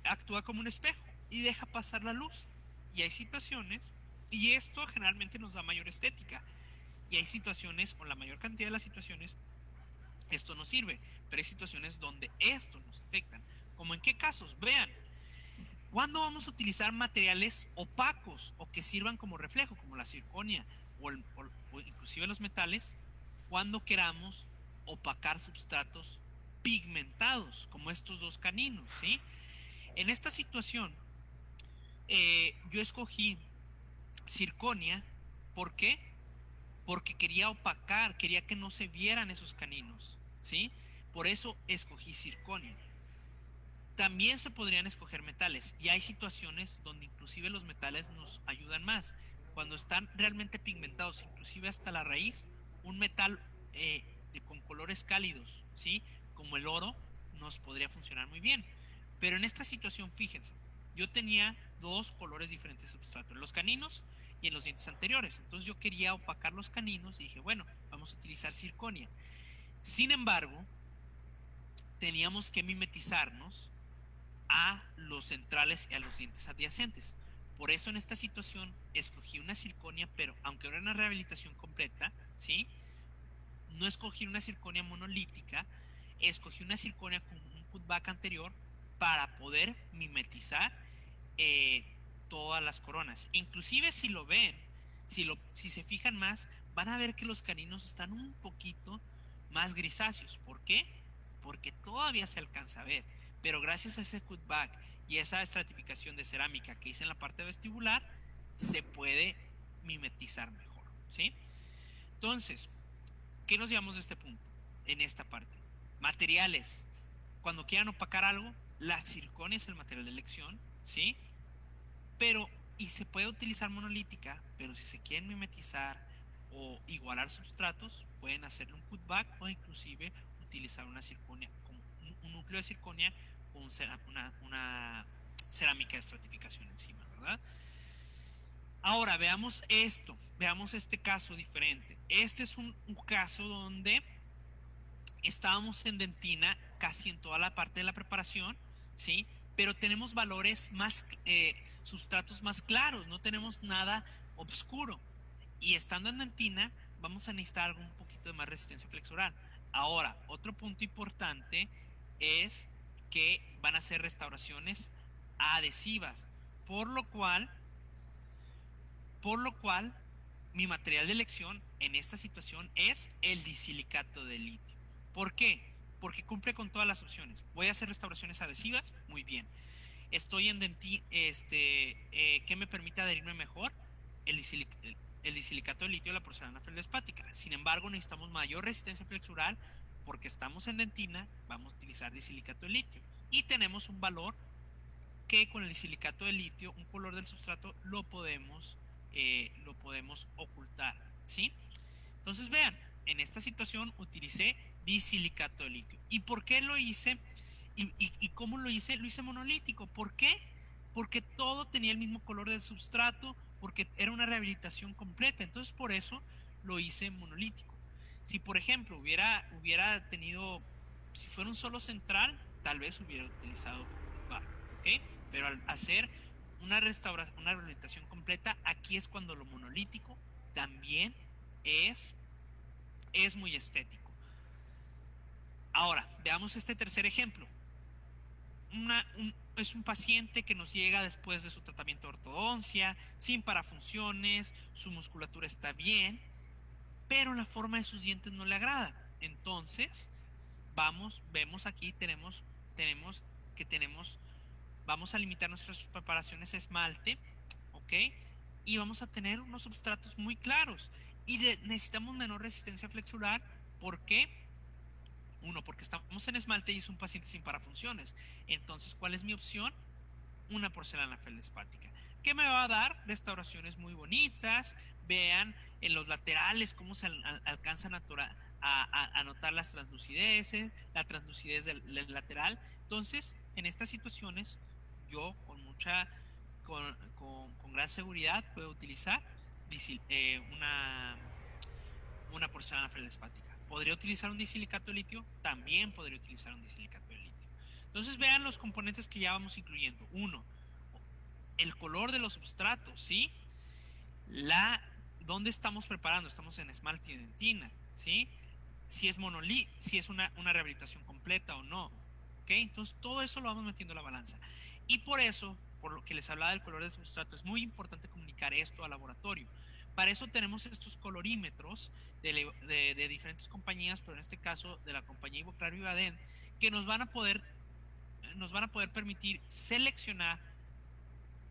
actúa como un espejo y deja pasar la luz. Y hay situaciones, y esto generalmente nos da mayor estética. Y hay situaciones, o la mayor cantidad de las situaciones, esto no sirve, pero hay situaciones donde esto nos afecta. ¿Como en qué casos? Vean, ¿cuándo vamos a utilizar materiales opacos o que sirvan como reflejo, como la zirconia o inclusive los metales, cuando queramos opacar substratos pigmentados, como estos dos caninos, ¿sí? En esta situación, yo escogí zirconia. ¿Por qué? Porque quería opacar, quería que no se vieran esos caninos, ¿sí? Por eso escogí zirconia. También se podrían escoger metales y hay situaciones donde inclusive los metales nos ayudan más. Cuando están realmente pigmentados, inclusive hasta la raíz, un metal con colores cálidos, ¿sí? Como el oro, nos podría funcionar muy bien. Pero en esta situación, fíjense, yo tenía dos colores diferentes de substrato, en los caninos y en los dientes anteriores. Entonces yo quería opacar los caninos y dije, bueno, vamos a utilizar zirconia. Sin embargo, teníamos que mimetizarnos a los centrales y a los dientes adyacentes. Por eso en esta situación escogí una zirconia, pero aunque era una rehabilitación completa, ¿sí? No escogí una zirconia monolítica, escogí una zirconia con un cutback anterior para poder mimetizar eh, todas las coronas. Inclusive si lo ven, si se fijan más, van a ver que los caninos están un poquito más grisáceos. ¿Por qué? Porque todavía se alcanza a ver. Pero gracias a ese cutback y esa estratificación de cerámica que hice en la parte vestibular, se puede mimetizar mejor, ¿sí? Entonces, ¿qué nos llevamos de este punto? En esta parte. Materiales. Cuando quieran opacar algo, la zirconia es el material de elección, ¿sí? Pero, y se puede utilizar monolítica, pero si se quieren mimetizar o igualar substratos, pueden hacerle un cutback o inclusive utilizar una zirconia, un núcleo de zirconia con una cerámica de estratificación encima, ¿verdad? Ahora veamos este caso diferente. Este es un caso donde estábamos en dentina casi en toda la parte de la preparación, ¿sí? Pero tenemos valores más, sustratos más claros, no tenemos nada oscuro. Y estando en dentina, vamos a necesitar algo un poquito de más resistencia flexural. Ahora, otro punto importante es que van a ser restauraciones adhesivas, por lo cual Por lo cual, mi material de elección en esta situación es el disilicato de litio. ¿Por qué? Porque cumple con todas las opciones. Voy a hacer restauraciones adhesivas, muy bien. Estoy en ¿qué me permite adherirme mejor? El, el disilicato de litio de la porcelana feldespática. Sin embargo, necesitamos mayor resistencia flexural porque estamos en dentina, vamos a utilizar disilicato de litio. Y tenemos un valor que con el silicato de litio, un color del sustrato, lo podemos ocultar, ¿sí? Entonces vean, en esta situación utilicé bisilicato de litio. ¿Y por qué lo hice? ¿Y cómo lo hice? Lo hice monolítico. ¿Por qué? Porque todo tenía el mismo color del sustrato, porque era una rehabilitación completa. Entonces por eso lo hice monolítico. Si por ejemplo hubiera tenido, si fuera un solo central, tal vez hubiera utilizado bar, ¿ok? Pero al hacer una restauración, una rehabilitación completa, aquí es cuando lo monolítico también es, es muy estético. Ahora, veamos este tercer ejemplo. Es un paciente que nos llega después de su tratamiento de ortodoncia, sin parafunciones, su musculatura está bien, pero la forma de sus dientes no le agrada. Entonces, vemos aquí, tenemos que tenemos, vamos a limitar nuestras preparaciones a esmalte, ¿ok? Y vamos a tener unos substratos muy claros. Y necesitamos menor resistencia flexural. ¿Por qué? Uno, porque estamos en esmalte y es un paciente sin parafunciones. Entonces, ¿cuál es mi opción? Una porcelana feldespática, que me va a dar restauraciones muy bonitas. Vean en los laterales cómo se alcanzan a notar las translucideces, la translucidez del lateral. Entonces, en estas situaciones, yo con gran seguridad puedo utilizar una porcelana feldespática. ¿Podría utilizar un disilicato de litio? También podría utilizar un disilicato de litio. Entonces vean los componentes que ya vamos incluyendo. Uno, el color de los substratos, ¿sí? La, ¿Dónde estamos preparando? Estamos en esmalte y dentina, ¿sí? Si es una rehabilitación completa o no, ¿ok? Entonces todo eso lo vamos metiendo a la balanza. Y por eso, por lo que les hablaba del color del sustrato, es muy importante comunicar esto al laboratorio. Para eso tenemos estos colorímetros de diferentes compañías, pero en este caso de la compañía Ivoclar Vivadent, que nos van a poder permitir seleccionar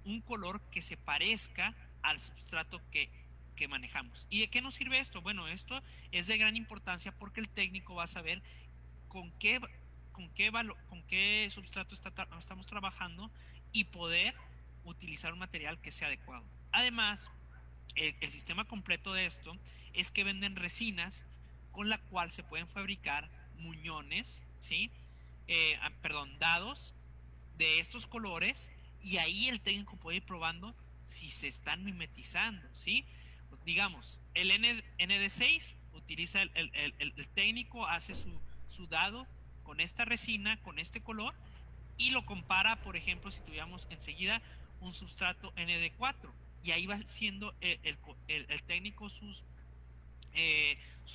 un color que se parezca al sustrato que manejamos. ¿Y de qué nos sirve esto? Bueno, esto es de gran importancia porque el técnico va a saber con qué, con qué sustrato estamos trabajando y poder utilizar un material que sea adecuado. Además, el sistema completo de esto es que venden resinas con la cual se pueden fabricar muñones, ¿sí? Perdón, dados de estos colores, y ahí el técnico puede ir probando si se están mimetizando, ¿sí? Digamos, el ND6 utiliza el técnico, hace su dado con esta resina, con este color, y lo compara, por ejemplo, si tuviéramos enseguida un substrato ND4, y ahí va siendo el técnico sus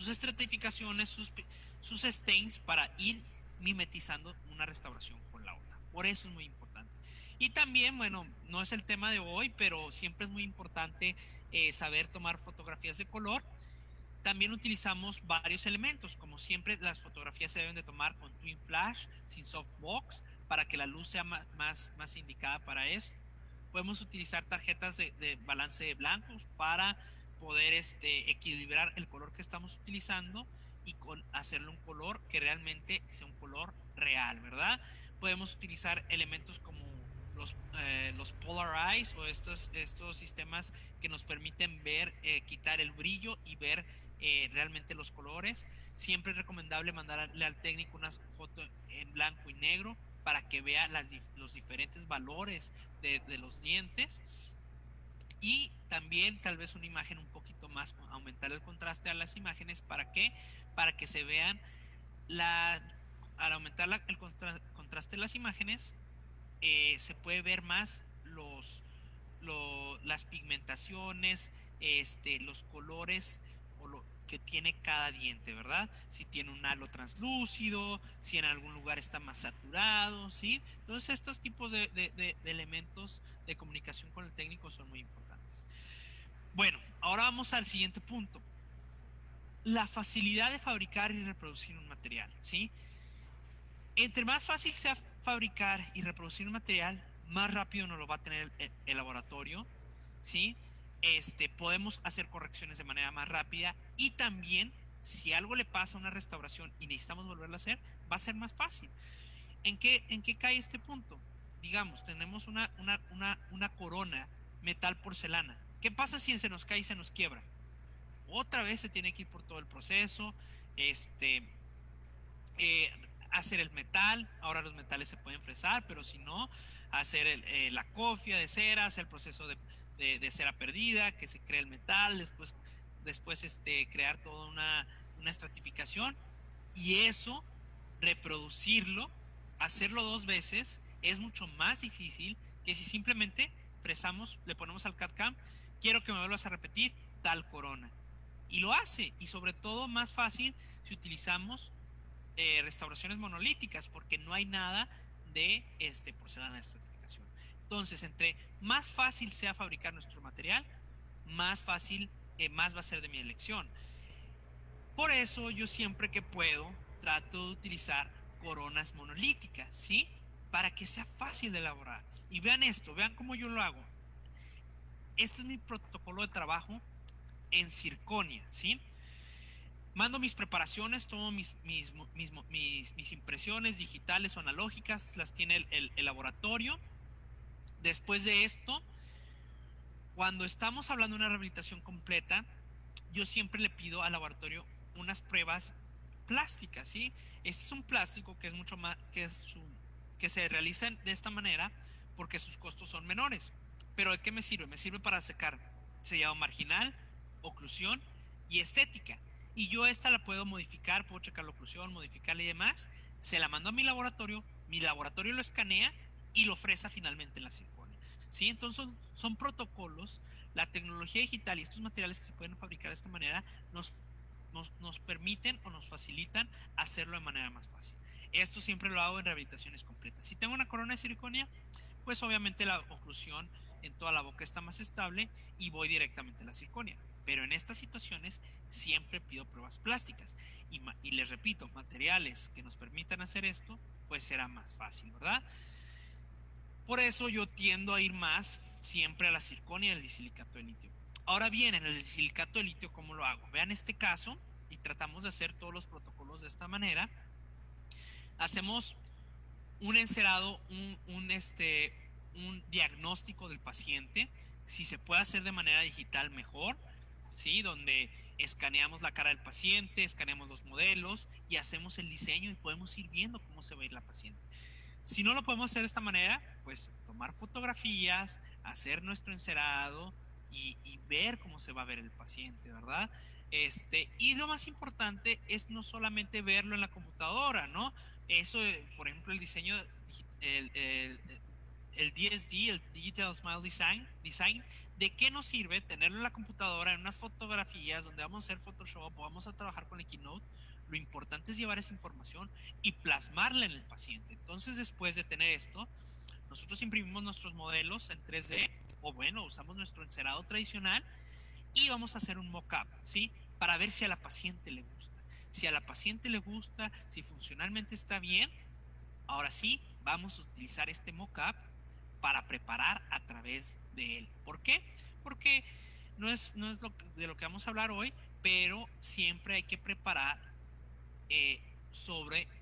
estratificaciones, sus stains para ir mimetizando una restauración con la otra. Por eso es muy importante. Y también, bueno, no es el tema de hoy, pero siempre es muy importante saber tomar fotografías de color. También utilizamos varios elementos, como siempre las fotografías se deben de tomar con Twin Flash, sin softbox, para que la luz sea más indicada para esto. Podemos utilizar tarjetas de balance de blancos para poder equilibrar el color que estamos utilizando y hacerle un color que realmente sea un color real, ¿verdad? Podemos utilizar elementos como los Polar Eyes o estos sistemas que nos permiten ver, quitar el brillo y ver realmente los colores. Siempre es recomendable mandarle al técnico una foto en blanco y negro para que vea los diferentes valores de los dientes, y también tal vez una imagen un poquito más, aumentar el contraste a las imágenes. ¿Para qué? Para que se vean la, al aumentar el contraste de las imágenes, se puede ver más las pigmentaciones, los colores o lo que tiene cada diente, ¿verdad? Si tiene un halo translúcido, si en algún lugar está más saturado, ¿sí? Entonces estos tipos de elementos de comunicación con el técnico son muy importantes. Bueno, ahora vamos al siguiente punto. La facilidad de fabricar y reproducir un material, ¿sí? Entre más fácil sea fabricar y reproducir un material, más rápido nos lo va a tener el laboratorio, ¿sí? Podemos hacer correcciones de manera más rápida y también, si algo le pasa a una restauración y necesitamos volverla a hacer, va a ser más fácil. ¿En qué cae este punto? Digamos, tenemos una corona metal porcelana. ¿Qué pasa si se nos cae y se nos quiebra? Otra vez se tiene que ir por todo el proceso, este, eh, hacer el metal. Ahora los metales se pueden fresar, pero si no, hacer la cofia de cera, hacer el proceso de cera perdida, que se cree el metal, después crear toda una estratificación y eso, reproducirlo, hacerlo dos veces, es mucho más difícil que si simplemente fresamos, le ponemos al CAD-CAM, quiero que me vuelvas a repetir tal corona. Y lo hace, y sobre todo más fácil si utilizamos restauraciones monolíticas, porque no hay nada de porcelana de estratificación. Entonces, entre más fácil sea fabricar nuestro material, más fácil, más va a ser de mi elección. Por eso yo siempre que puedo trato de utilizar coronas monolíticas, ¿sí? Para que sea fácil de elaborar. Y vean esto, vean cómo yo lo hago. Este es mi protocolo de trabajo en circonia, ¿sí? Mando mis preparaciones, tomo mis impresiones digitales o analógicas, las tiene el laboratorio. Después de esto, cuando estamos hablando de una rehabilitación completa, yo siempre le pido al laboratorio unas pruebas plásticas, ¿sí? Este es un plástico que es mucho más, que se realiza de esta manera porque sus costos son menores. Pero ¿de qué me sirve? Me sirve para secar sellado marginal, oclusión y estética. Y yo esta la puedo modificar, puedo checar la oclusión, modificarla y demás. Se la mando a mi laboratorio lo escanea y lo fresa finalmente en la circonia. ¿Sí? Entonces son protocolos. La tecnología digital y estos materiales que se pueden fabricar de esta manera nos permiten o nos facilitan hacerlo de manera más fácil. Esto siempre lo hago en rehabilitaciones completas. Si tengo una corona de circonia, pues obviamente la oclusión en toda la boca está más estable y voy directamente a la circonia. Pero en estas situaciones siempre pido pruebas plásticas. Y les repito, materiales que nos permitan hacer esto, pues será más fácil, ¿verdad? Por eso yo tiendo a ir más siempre a la circonia y al disilicato de litio. Ahora bien, en el disilicato de litio, ¿cómo lo hago? Vean este caso y tratamos de hacer todos los protocolos de esta manera. Hacemos un encerado, un diagnóstico del paciente. Si se puede hacer de manera digital, mejor, ¿sí? Donde escaneamos la cara del paciente, escaneamos los modelos y hacemos el diseño y podemos ir viendo cómo se va a ir la paciente. Si no lo podemos hacer de esta manera, pues tomar fotografías, hacer nuestro encerado y ver cómo se va a ver el paciente, ¿verdad? Y lo más importante es no solamente verlo en la computadora, ¿no? Eso, por ejemplo, el diseño, el, el, el DSD, el Digital Smile Design, ¿de qué nos sirve tenerlo en la computadora, en unas fotografías donde vamos a hacer Photoshop o vamos a trabajar con el Keynote? Lo importante es llevar esa información y plasmarla en el paciente. Entonces, después de tener esto, nosotros imprimimos nuestros modelos en 3D o bueno, usamos nuestro encerado tradicional y vamos a hacer un mock-up, ¿sí? Para ver si a la paciente le gusta. Si a la paciente le gusta, si funcionalmente está bien, ahora sí, vamos a utilizar este mock-up para preparar a través de él. ¿Por qué? Porque no es de lo que vamos a hablar hoy, pero siempre hay que preparar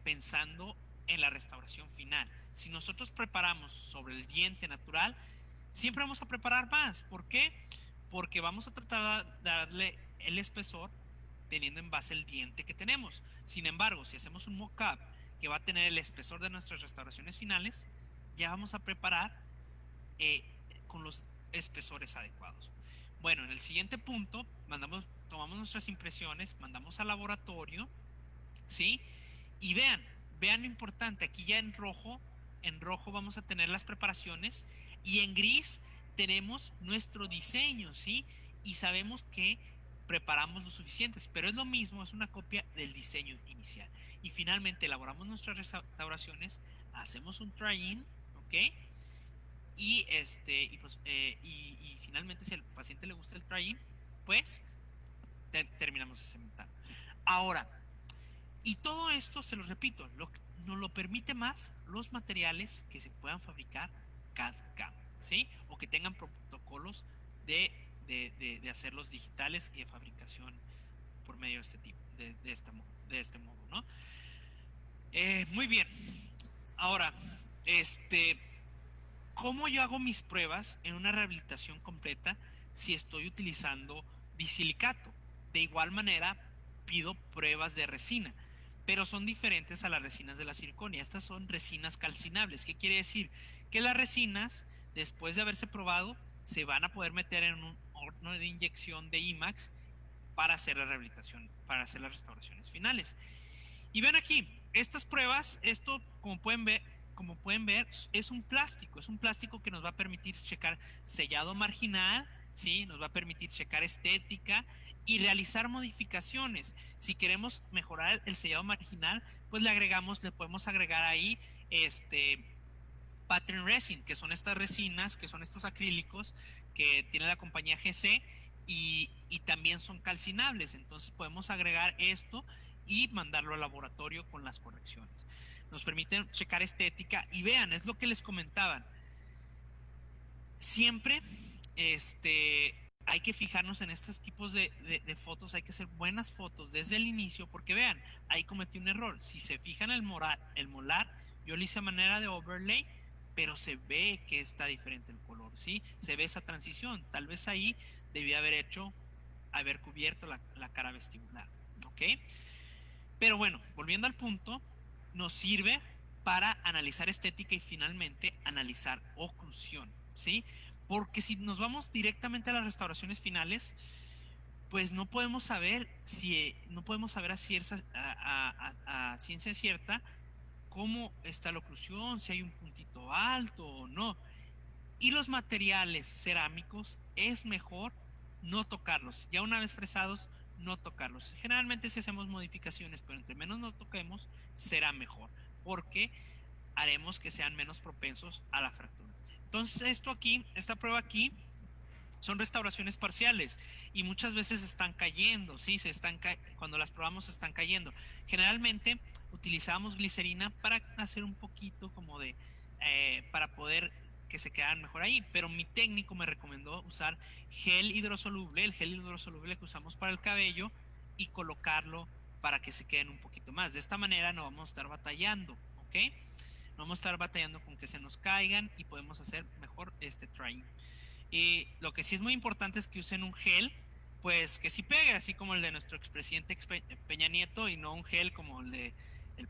pensando en la restauración final. Si nosotros preparamos sobre el diente natural, siempre vamos a preparar más. ¿Por qué? Porque vamos a tratar de darle el espesor teniendo en base el diente que tenemos. Sin embargo, si hacemos un mock-up que va a tener el espesor de nuestras restauraciones finales, ya vamos a preparar eh, con los espesores adecuados. Bueno, en el siguiente punto, tomamos nuestras impresiones, mandamos al laboratorio, ¿sí? Y vean lo importante, aquí ya en rojo vamos a tener las preparaciones y en gris tenemos nuestro diseño, ¿sí? Y sabemos que preparamos lo suficientes, pero es lo mismo, es una copia del diseño inicial. Y finalmente elaboramos nuestras restauraciones, hacemos un try-in, ¿ok? y finalmente si al paciente le gusta el try-in, pues terminamos de cementar. Ahora, y todo esto, se lo repito, nos lo permite más los materiales que se puedan fabricar CAD/CAM, ¿sí? O que tengan protocolos de hacerlos digitales y de fabricación por medio de este tipo, de este modo, ¿no? Muy bien. Ahora, este, ¿cómo yo hago mis pruebas en una rehabilitación completa si estoy utilizando bisilicato? De igual manera, pido pruebas de resina, pero son diferentes a las resinas de la circonia. Estas son resinas calcinables. ¿Qué quiere decir? Que las resinas, después de haberse probado, se van a poder meter en un horno de inyección de IMAX para hacer la rehabilitación, para hacer las restauraciones finales. Y ven aquí, estas pruebas, esto como pueden ver, es un plástico que nos va a permitir checar sellado marginal, ¿sí? Nos va a permitir checar estética y realizar modificaciones. Si queremos mejorar el sellado marginal, pues le podemos agregar ahí pattern resin, que son estas resinas, que son estos acrílicos que tiene la compañía GC y también son calcinables. Entonces podemos agregar esto y mandarlo al laboratorio con las correcciones. Nos permiten checar estética y vean, es lo que les comentaban. Siempre hay que fijarnos en estos tipos de fotos, hay que hacer buenas fotos desde el inicio, porque vean, ahí cometí un error. Si se fijan el molar, yo lo hice a manera de overlay, pero se ve que está diferente el color, ¿sí? Se ve esa transición. Tal vez ahí debí haber cubierto la cara vestibular, ¿ok? Pero bueno, volviendo al punto, nos sirve para analizar estética y finalmente analizar oclusión, ¿sí? Porque si nos vamos directamente a las restauraciones finales, pues no podemos saber a ciencia cierta cómo está la oclusión, si hay un puntito alto o no. Y los materiales cerámicos es mejor no tocarlos. Ya una vez fresados, no tocarlos. Generalmente si hacemos modificaciones, pero entre menos no toquemos, será mejor, porque haremos que sean menos propensos a la fractura. Entonces esta prueba aquí, son restauraciones parciales y muchas veces están cayendo, ¿sí? Cuando las probamos se están cayendo. Generalmente utilizamos glicerina para hacer un poquito para poder que se quedaran mejor ahí, pero mi técnico me recomendó usar gel hidrosoluble, el gel hidrosoluble que usamos para el cabello, y colocarlo para que se queden un poquito más. De esta manera no vamos a estar batallando, ¿ok? No vamos a estar batallando con que se nos caigan y podemos hacer mejor este trying. Y lo que sí es muy importante es que usen un gel, pues que sí pegue, así como el de nuestro expresidente Peña Nieto, y no un gel como el de el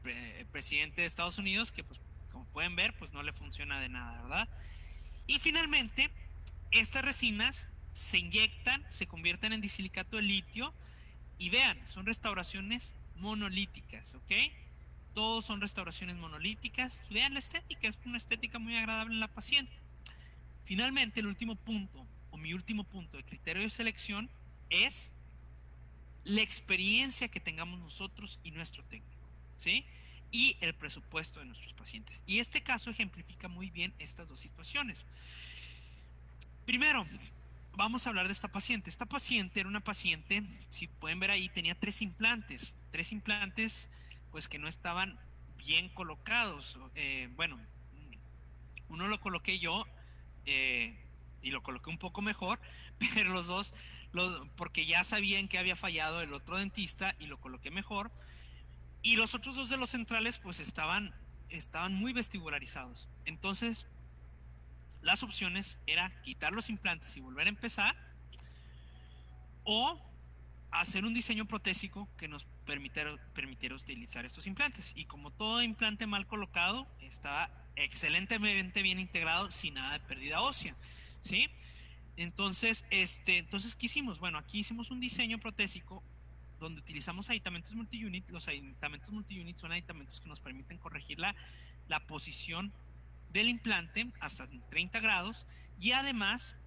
presidente de Estados Unidos, que pues como pueden ver, pues no le funciona de nada, ¿verdad? Y finalmente, estas resinas se inyectan, se convierten en disilicato de litio, y vean, son restauraciones monolíticas, ¿ok? Todos son restauraciones monolíticas, y vean la estética, es una estética muy agradable en la paciente. Finalmente, el último punto, o mi último punto de criterio de selección, es la experiencia que tengamos nosotros y nuestro técnico, ¿sí? Y el presupuesto de nuestros pacientes. Y este caso ejemplifica muy bien estas dos situaciones. Primero, vamos a hablar de esta paciente. Esta paciente era una paciente, si pueden ver ahí, tenía tres implantes pues que no estaban bien colocados. Bueno, uno lo coloqué yo, eh, y lo coloqué un poco mejor, pero los dos, porque ya sabían que había fallado el otro dentista y lo coloqué mejor. Y los otros dos de los centrales pues estaban muy vestibularizados. Entonces, las opciones era quitar los implantes y volver a empezar, o hacer un diseño protésico que nos permitiera utilizar estos implantes. Y como todo implante mal colocado, está excelentemente bien integrado sin nada de pérdida ósea, ¿sí? Entonces, ¿qué hicimos? Bueno, aquí hicimos un diseño protésico donde utilizamos aditamentos multiunit. Los aditamentos multiunit son aditamentos que nos permiten corregir la posición del implante hasta 30 grados, y además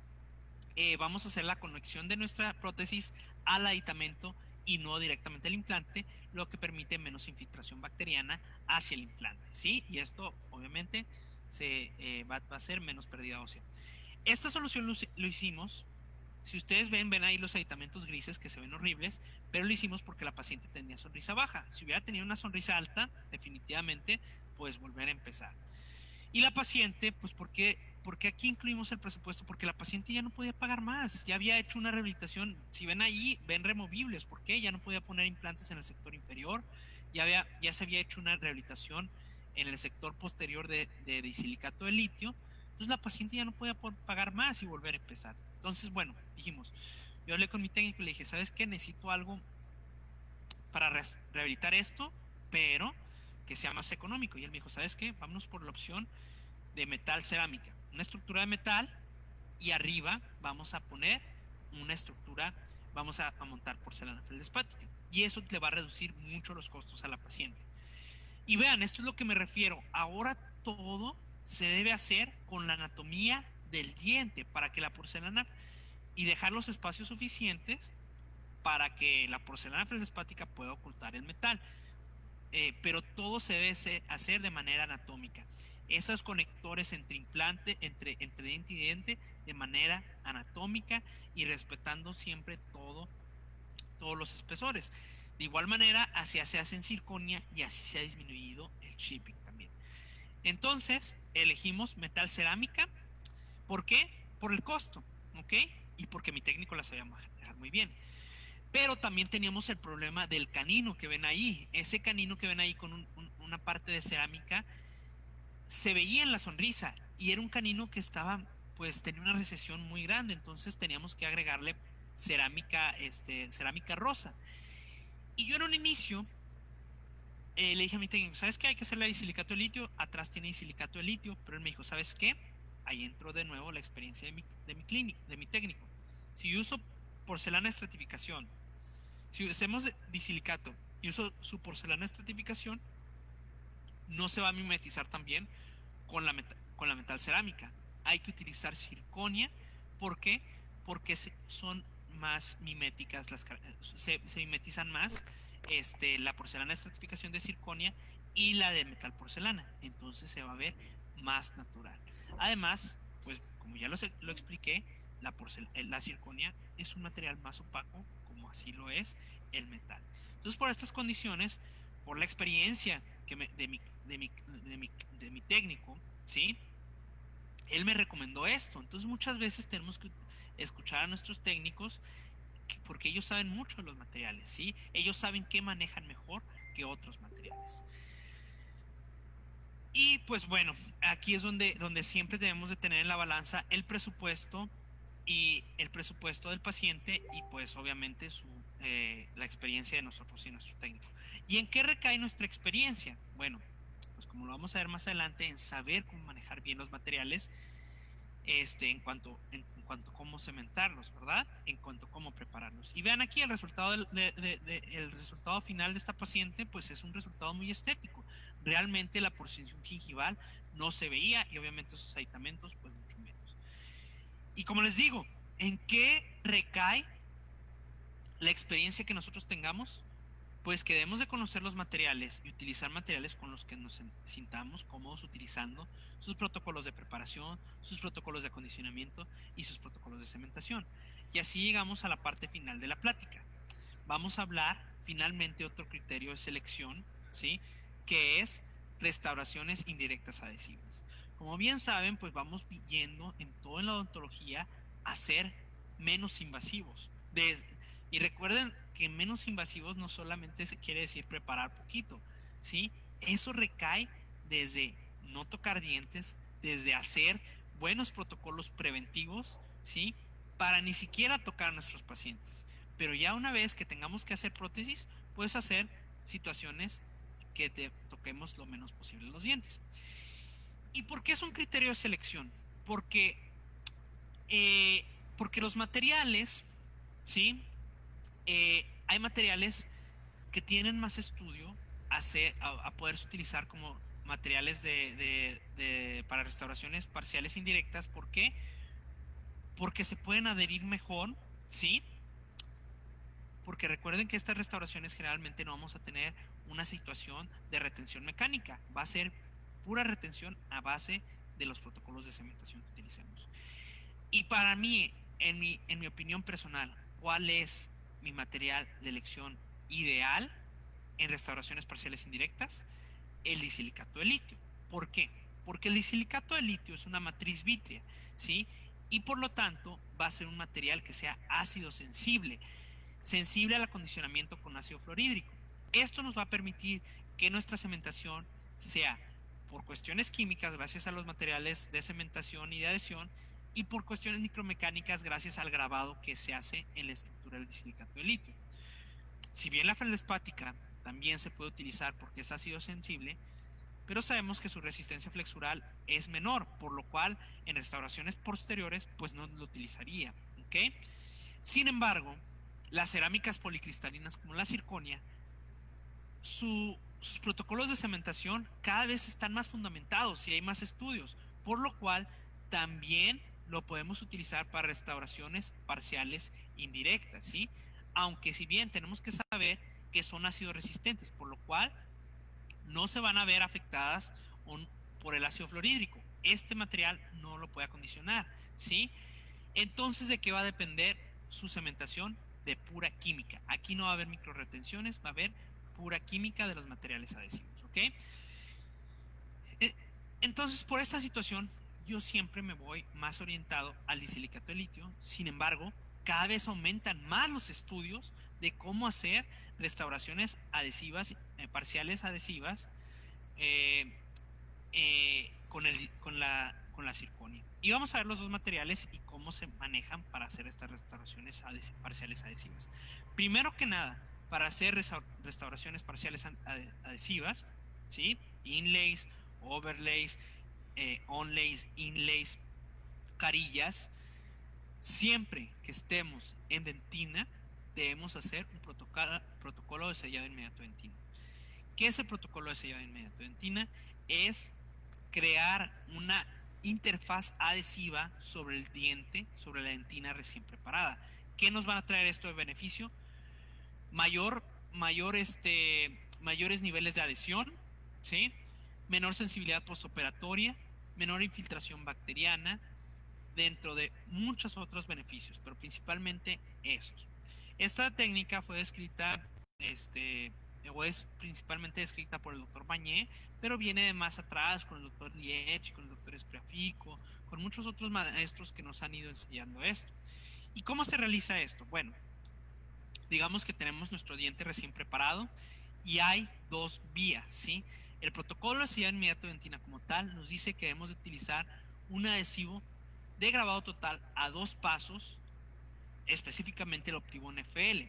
vamos a hacer la conexión de nuestra prótesis al aditamento y no directamente al implante, lo que permite menos infiltración bacteriana hacia el implante, ¿sí? Y esto obviamente va a ser menos pérdida ósea. Esta solución lo hicimos. Si ustedes ven ahí los aditamentos grises que se ven horribles, pero lo hicimos porque la paciente tenía sonrisa baja. Si hubiera tenido una sonrisa alta, definitivamente, pues volver a empezar. Y la paciente, pues porque aquí incluimos el presupuesto, porque la paciente ya no podía pagar más, ya había hecho una rehabilitación, si ven ahí, ven removibles, ¿por qué? Ya no podía poner implantes en el sector inferior, ya se había hecho una rehabilitación en el sector posterior de disilicato de litio, entonces la paciente ya no podía pagar más y volver a empezar. Entonces, bueno, dijimos, yo hablé con mi técnico y le dije, ¿sabes qué? Necesito algo para rehabilitar esto, pero que sea más económico. Y él me dijo, ¿sabes qué? Vámonos por la opción de metal cerámica, una estructura de metal, y arriba vamos a poner una estructura, vamos a montar porcelana feldespática, y eso le va a reducir mucho los costos a la paciente. Y vean, esto es lo que me refiero. Ahora todo se debe hacer con la anatomía del diente para que la porcelana y dejar los espacios suficientes para que la porcelana feldespática pueda ocultar el metal. Pero todo se debe hacer de manera anatómica. Esos conectores entre implante, entre diente y diente, de manera anatómica y respetando siempre todos los espesores. De igual manera, así se hace en circonia y así se ha disminuido el chipping también. Entonces, elegimos metal cerámica. ¿Por qué? Por el costo, ¿ok? Y porque mi técnico la sabía manejar muy bien. Pero también teníamos el problema del canino que ven ahí. Ese canino que ven ahí con una parte de cerámica se veía en la sonrisa y era un canino que estaba, pues tenía una recesión muy grande, entonces teníamos que agregarle cerámica rosa. Y yo en un inicio le dije a mi técnico, ¿sabes qué? Hay que hacerle silicato de litio, atrás tiene silicato de litio, pero él me dijo, ¿sabes qué? Ahí entró de nuevo la experiencia de mi técnico. Si yo uso porcelana de estratificación, si usamos disilicato y uso su porcelana de estratificación, no se va a mimetizar también con la metal cerámica. Hay que utilizar circonia. ¿Por qué? Porque son más miméticas, se mimetizan más la porcelana de estratificación de circonia y la de metal porcelana. Entonces se va a ver más natural. Además, pues como ya lo expliqué, la circonia es un material más opaco, como así lo es el metal. Entonces, por estas condiciones, por la experiencia de mi técnico, ¿sí? Él me recomendó esto. Entonces, muchas veces tenemos que escuchar a nuestros técnicos porque ellos saben mucho de los materiales, ¿sí? Ellos saben qué manejan mejor que otros materiales. Y pues bueno, aquí es donde siempre debemos de tener en la balanza el presupuesto y el presupuesto del paciente y pues obviamente la experiencia de nosotros y nuestro técnico. ¿Y en qué recae nuestra experiencia? Bueno, pues como lo vamos a ver más adelante, en saber cómo manejar bien los materiales, en cuanto a cómo cementarlos, ¿verdad? En cuanto a cómo prepararlos. Y vean aquí el resultado, el resultado final de esta paciente, pues es un resultado muy estético. Realmente la porción gingival no se veía y obviamente esos aditamentos, pues mucho menos. Y como les digo, ¿en qué recae la experiencia que nosotros tengamos? Pues que debemos de conocer los materiales y utilizar materiales con los que nos sintamos cómodos utilizando sus protocolos de preparación, sus protocolos de acondicionamiento y sus protocolos de cementación. Y así llegamos a la parte final de la plática. Vamos a hablar finalmente otro criterio de selección, ¿sí? Que es restauraciones indirectas adhesivas. Como bien saben, pues vamos yendo en toda la odontología a ser menos invasivos. Y recuerden que menos invasivos no solamente se quiere decir preparar poquito, ¿sí? Eso recae desde no tocar dientes, desde hacer buenos protocolos preventivos, ¿sí? Para ni siquiera tocar a nuestros pacientes. Pero ya una vez que tengamos que hacer prótesis, puedes hacer situaciones que te toquemos lo menos posible los dientes. ¿Y por qué es un criterio de selección? Porque, eh, porque los materiales, ¿sí? Hay materiales que tienen más estudio a poderse utilizar como materiales para restauraciones parciales indirectas. ¿Por qué? Porque se pueden adherir mejor, ¿sí? Porque recuerden que estas restauraciones generalmente no vamos a tener una situación de retención mecánica, va a ser pura retención a base de los protocolos de cementación que utilicemos. Y para mí, en mi opinión personal, ¿cuál es mi material de elección ideal en restauraciones parciales indirectas? El disilicato de litio. ¿Por qué? Porque el disilicato de litio es una matriz vítrea, ¿sí? Y por lo tanto va a ser un material que sea ácido sensible al acondicionamiento con ácido fluorhídrico. Esto nos va a permitir que nuestra cementación sea, por cuestiones químicas, gracias a los materiales de cementación y de adhesión, y por cuestiones micromecánicas, gracias al grabado que se hace en la estructura del disilicato de litio. Si bien la feldespática también se puede utilizar porque es ácido sensible, pero sabemos que su resistencia flexural es menor, por lo cual en restauraciones posteriores pues no lo utilizaría, ¿ok? Sin embargo, las cerámicas policristalinas como la zirconia, sus protocolos de cementación cada vez están más fundamentados y hay más estudios, por lo cual también lo podemos utilizar para restauraciones parciales indirectas, ¿sí? Aunque si bien tenemos que saber que son ácido resistentes, por lo cual no se van a ver afectadas por el ácido fluorhídrico. Este material no lo puede acondicionar, ¿sí? Entonces, ¿de qué va a depender su cementación? De pura química. Aquí no va a haber microretenciones, va a haber pura química de los materiales adhesivos, ¿ok? Entonces, por esta situación, yo siempre me voy más orientado al disilicato de litio. Sin embargo, cada vez aumentan más los estudios de cómo hacer restauraciones adhesivas, parciales adhesivas, eh, con la zirconia. Y vamos a ver los dos materiales y cómo se manejan para hacer estas restauraciones parciales adhesivas. Primero que nada, para hacer restauraciones parciales adhesivas, ¿sí? Inlays, overlays, onlays, inlays, carillas. Siempre que estemos en dentina, debemos hacer un protocolo de sellado inmediato de dentina. ¿Qué es el protocolo de sellado inmediato de dentina? Es crear una interfaz adhesiva sobre el diente, sobre la dentina recién preparada. ¿Qué nos van a traer esto de beneficio? Mayor, mayores niveles de adhesión, ¿sí? Menor sensibilidad postoperatoria, menor infiltración bacteriana, dentro de muchos otros beneficios, pero principalmente esos. Esta técnica fue descrita, o es principalmente descrita por el doctor Bañé, pero viene de más atrás con el doctor Liech, con el doctor Espriafico, con muchos otros maestros que nos han ido enseñando esto. ¿Y cómo se realiza esto? Bueno, digamos que tenemos nuestro diente recién preparado y hay dos vías, ¿sí? El protocolo de sellado inmediato de dentina como tal nos dice que debemos de utilizar un adhesivo de grabado total a 2 pasos, específicamente el Optibond FL.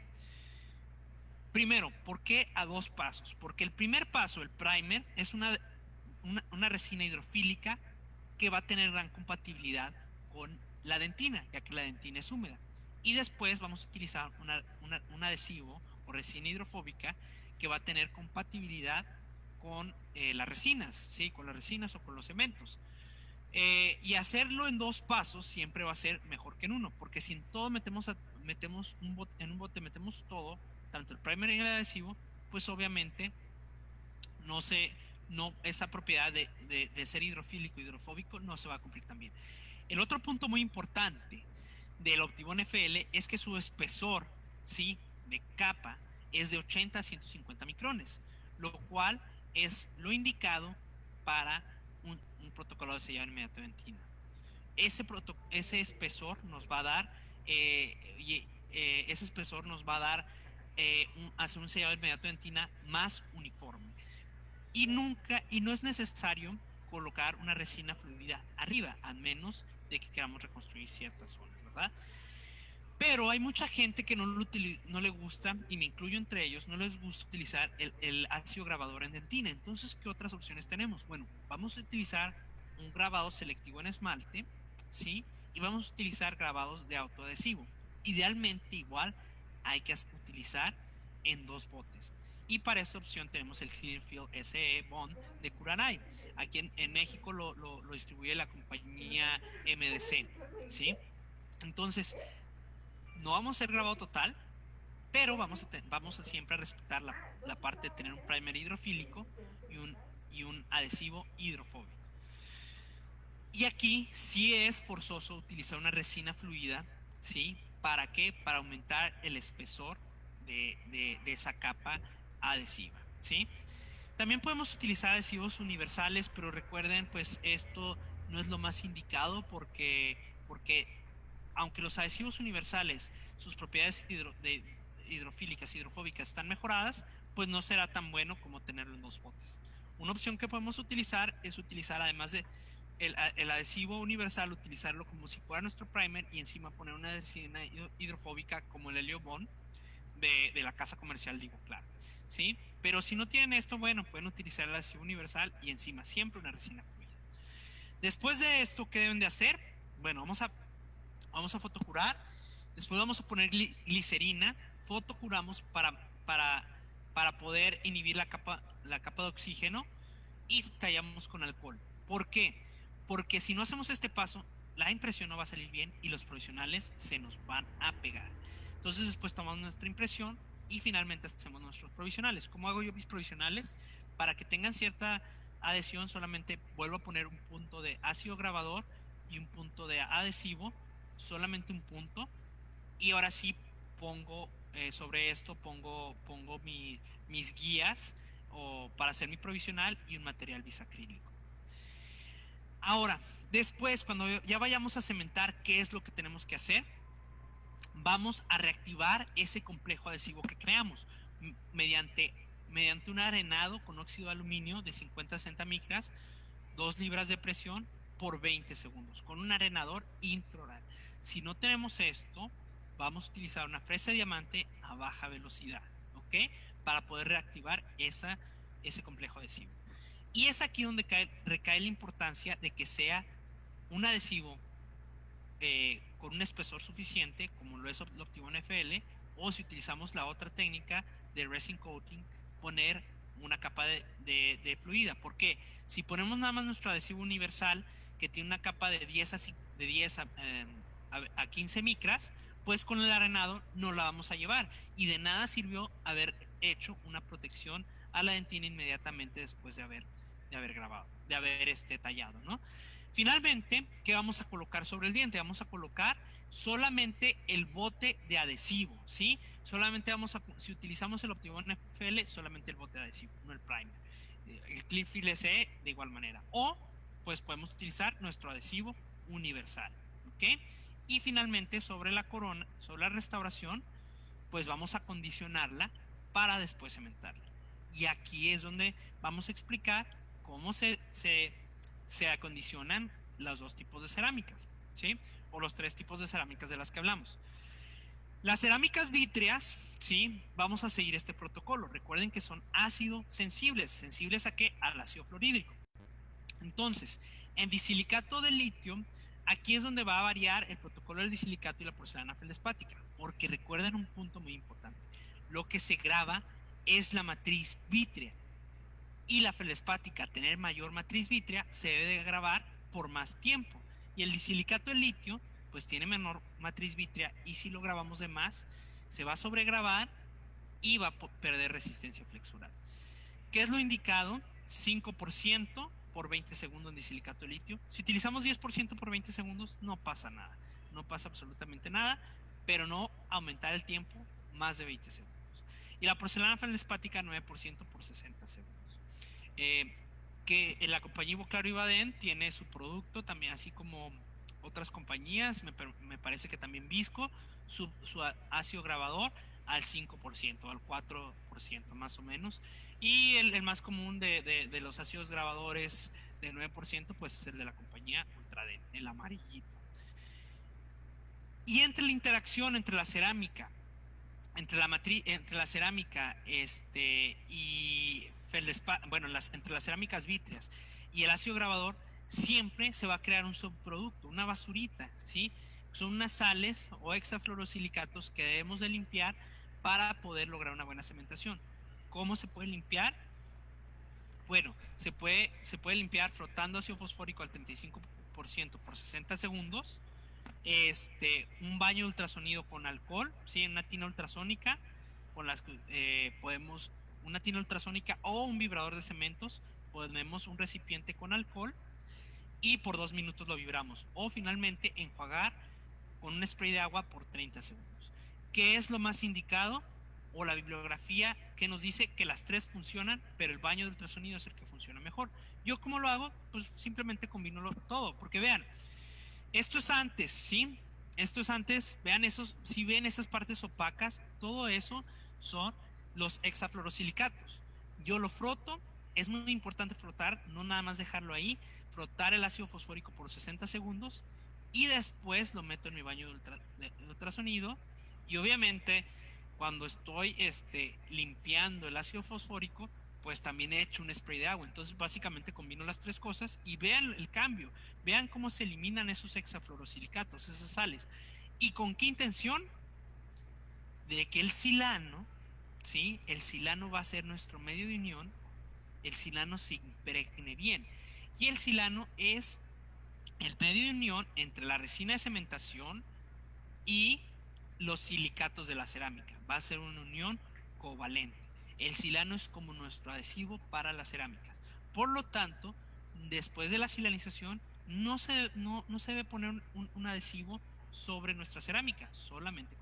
Primero, ¿por qué a 2 pasos? Porque el primer paso, el primer, es una resina hidrofílica que va a tener gran compatibilidad con la dentina, ya que la dentina es húmeda. Y después vamos a utilizar un adhesivo o resina hidrofóbica que va a tener compatibilidad con las resinas, ¿sí? Con las resinas o con los cementos. Y hacerlo en 2 pasos siempre va a ser mejor que en uno, porque si en todo en un bote metemos todo, tanto el primer y el adhesivo, pues obviamente no se, no, esa propiedad de ser hidrofílico y hidrofóbico no se va a cumplir también. El otro punto muy importante del Optibond FL es que su espesor, ¿sí? De capa es de 80 a 150 micrones, lo cual es lo indicado para un protocolo de sellado inmediato de dentina. Ese espesor nos va a dar, ese espesor nos va a dar hacer un sellado inmediato de dentina más uniforme. Y no es necesario colocar una resina fluida arriba, a menos de que queramos reconstruir ciertas zonas, ¿verdad? Pero hay mucha gente que no le gusta, y me incluyo entre ellos, no les gusta utilizar el ácido grabador en dentina. Entonces, ¿qué otras opciones tenemos? Bueno, vamos a utilizar un grabado selectivo en esmalte, ¿sí? Y vamos a utilizar grabados de autoadhesivo. Idealmente, igual, hay que utilizar en 2 botes. Y para esta opción tenemos el Clearfield SE Bond de Curaray. Aquí en México lo distribuye la compañía MDC, ¿sí? Entonces, no vamos a hacer grabado total, pero vamos a siempre a respetar la parte de tener un primer hidrofílico y un adhesivo hidrofóbico. Y aquí sí es forzoso utilizar una resina fluida, ¿sí? ¿Para qué? Para aumentar el espesor de esa capa adhesiva, ¿sí? También podemos utilizar adhesivos universales, pero recuerden, pues esto no es lo más indicado porque aunque los adhesivos universales, sus propiedades hidrofílicas, hidrofóbicas están mejoradas, pues no será tan bueno como tenerlo en dos botes. Una opción que podemos utilizar es utilizar, además de el adhesivo universal, utilizarlo como si fuera nuestro primer y encima poner una resina hidrofóbica como el Helio Bond de la casa comercial, digo, claro, ¿sí? Pero si no tienen esto, bueno, pueden utilizar el adhesivo universal y encima siempre una resina fluida. Después de esto, ¿qué deben de hacer? Bueno, vamos a fotocurar, después vamos a poner glicerina, fotocuramos para poder inhibir la capa de oxígeno y tallamos con alcohol. ¿Por qué? Porque si no hacemos este paso, la impresión no va a salir bien y los provisionales se nos van a pegar. Entonces después tomamos nuestra impresión y finalmente hacemos nuestros provisionales. ¿Cómo hago yo mis provisionales? Para que tengan cierta adhesión, solamente vuelvo a poner un punto de ácido grabador y un punto de adhesivo, solamente un punto, y ahora sí sobre esto pongo mis guías para hacer mi provisional y un material bisacrílico. Ahora, después, cuando ya vayamos a cementar, ¿qué es lo que tenemos que hacer? Vamos a reactivar ese complejo adhesivo que creamos mediante un arenado con óxido de aluminio de 50-60 micras, 2 libras de presión por 20 segundos, con un arenador intraoral. Si no tenemos esto, vamos a utilizar una fresa de diamante a baja velocidad, ¿ok? Para poder reactivar ese complejo adhesivo. Y es aquí donde recae la importancia de que sea un adhesivo con un espesor suficiente, como lo es el Optibond FL, o si utilizamos la otra técnica de resin coating, poner una capa de fluida. Porque si ponemos nada más nuestro adhesivo universal, que tiene una capa de 10 a 15 micras, pues con el arenado no la vamos a llevar. Y de nada sirvió haber hecho una protección a la dentina inmediatamente después de haber grabado, de haber tallado, ¿no? Finalmente, ¿qué vamos a colocar sobre el diente? Vamos a colocar solamente el bote de adhesivo, ¿sí? Si utilizamos el Optibond FL, solamente el bote de adhesivo, no el primer. El Clip Fill SE de igual manera. O, pues podemos utilizar nuestro adhesivo universal, ¿ok? Y finalmente, sobre la corona, sobre la restauración, pues vamos a condicionarla para después cementarla. Y aquí es donde vamos a explicar cómo se acondicionan los dos tipos de cerámicas, ¿sí? O los tres tipos de cerámicas de las que hablamos. Las cerámicas vítreas, ¿sí? Vamos a seguir este protocolo. Recuerden que son ácido sensibles. ¿Sensibles a qué? Al ácido fluorhídrico. Entonces, en disilicato de litio, aquí es donde va a variar el protocolo del disilicato y la porcelana feldespática, porque recuerden un punto muy importante. Lo que se graba es la matriz vítrea y la feldespática, tener mayor matriz vítrea, se debe de grabar por más tiempo. Y el disilicato de litio, pues tiene menor matriz vítrea y si lo grabamos de más, se va a sobregrabar y va a perder resistencia flexural. ¿Qué es lo indicado? 5% por 20 segundos en disilicato de litio. Si utilizamos 10% por 20 segundos, no pasa nada. No pasa absolutamente nada, pero no aumentar el tiempo más de 20 segundos. Y la porcelana feldespática 9% por 60 segundos. Que la compañía Ivoclaro y Baden tiene su producto también, así como otras compañías, me parece que también Visco, su ácido grabador al 5%, al 4% más o menos. Y el más común de los ácidos grabadores de 9%, pues es el de la compañía Ultraden, el amarillito. Y entre la interacción entre la cerámica, entre la cerámica y bueno, entre las cerámicas vítreas y el ácido grabador, siempre se va a crear un subproducto, una basurita, ¿sí? Son unas sales o hexafluorosilicatos que debemos de limpiar para poder lograr una buena cementación. ¿Cómo se puede limpiar? Bueno, se puede limpiar frotando ácido fosfórico al 35% por 60 segundos, un baño ultrasonido con alcohol, ¿sí? Una tina ultrasónica con las podemos, una tina ultrasónica o un vibrador de cementos, ponemos un recipiente con alcohol y por 2 minutos lo vibramos. O finalmente enjuagar con un spray de agua por 30 segundos. ¿Qué es lo más indicado? O la bibliografía que nos dice que las tres funcionan, pero el baño de ultrasonido es el que funciona mejor. ¿Yo cómo lo hago? Pues simplemente combino todo, porque vean, esto es antes, ¿sí? Esto es antes, vean esos, si ven esas partes opacas, todo eso son los hexafluorosilicatos. Yo lo froto, es muy importante frotar, no nada más dejarlo ahí, frotar el ácido fosfórico por 60 segundos y después lo meto en mi baño de ultrasonido y obviamente cuando estoy limpiando el ácido fosfórico, pues también he hecho un spray de agua. Entonces básicamente combino las tres cosas y vean el cambio. Vean cómo se eliminan esos hexafluorosilicatos, esas sales. ¿Y con qué intención? De que el silano, ¿sí? El silano va a ser nuestro medio de unión, el silano se impregne bien. Y el silano es el medio de unión entre la resina de cementación y los silicatos de la cerámica. Va a ser una unión covalente. El silano es como nuestro adhesivo para las cerámicas. Por lo tanto, después de la silanización, no se debe poner un adhesivo sobre nuestra cerámica, solamente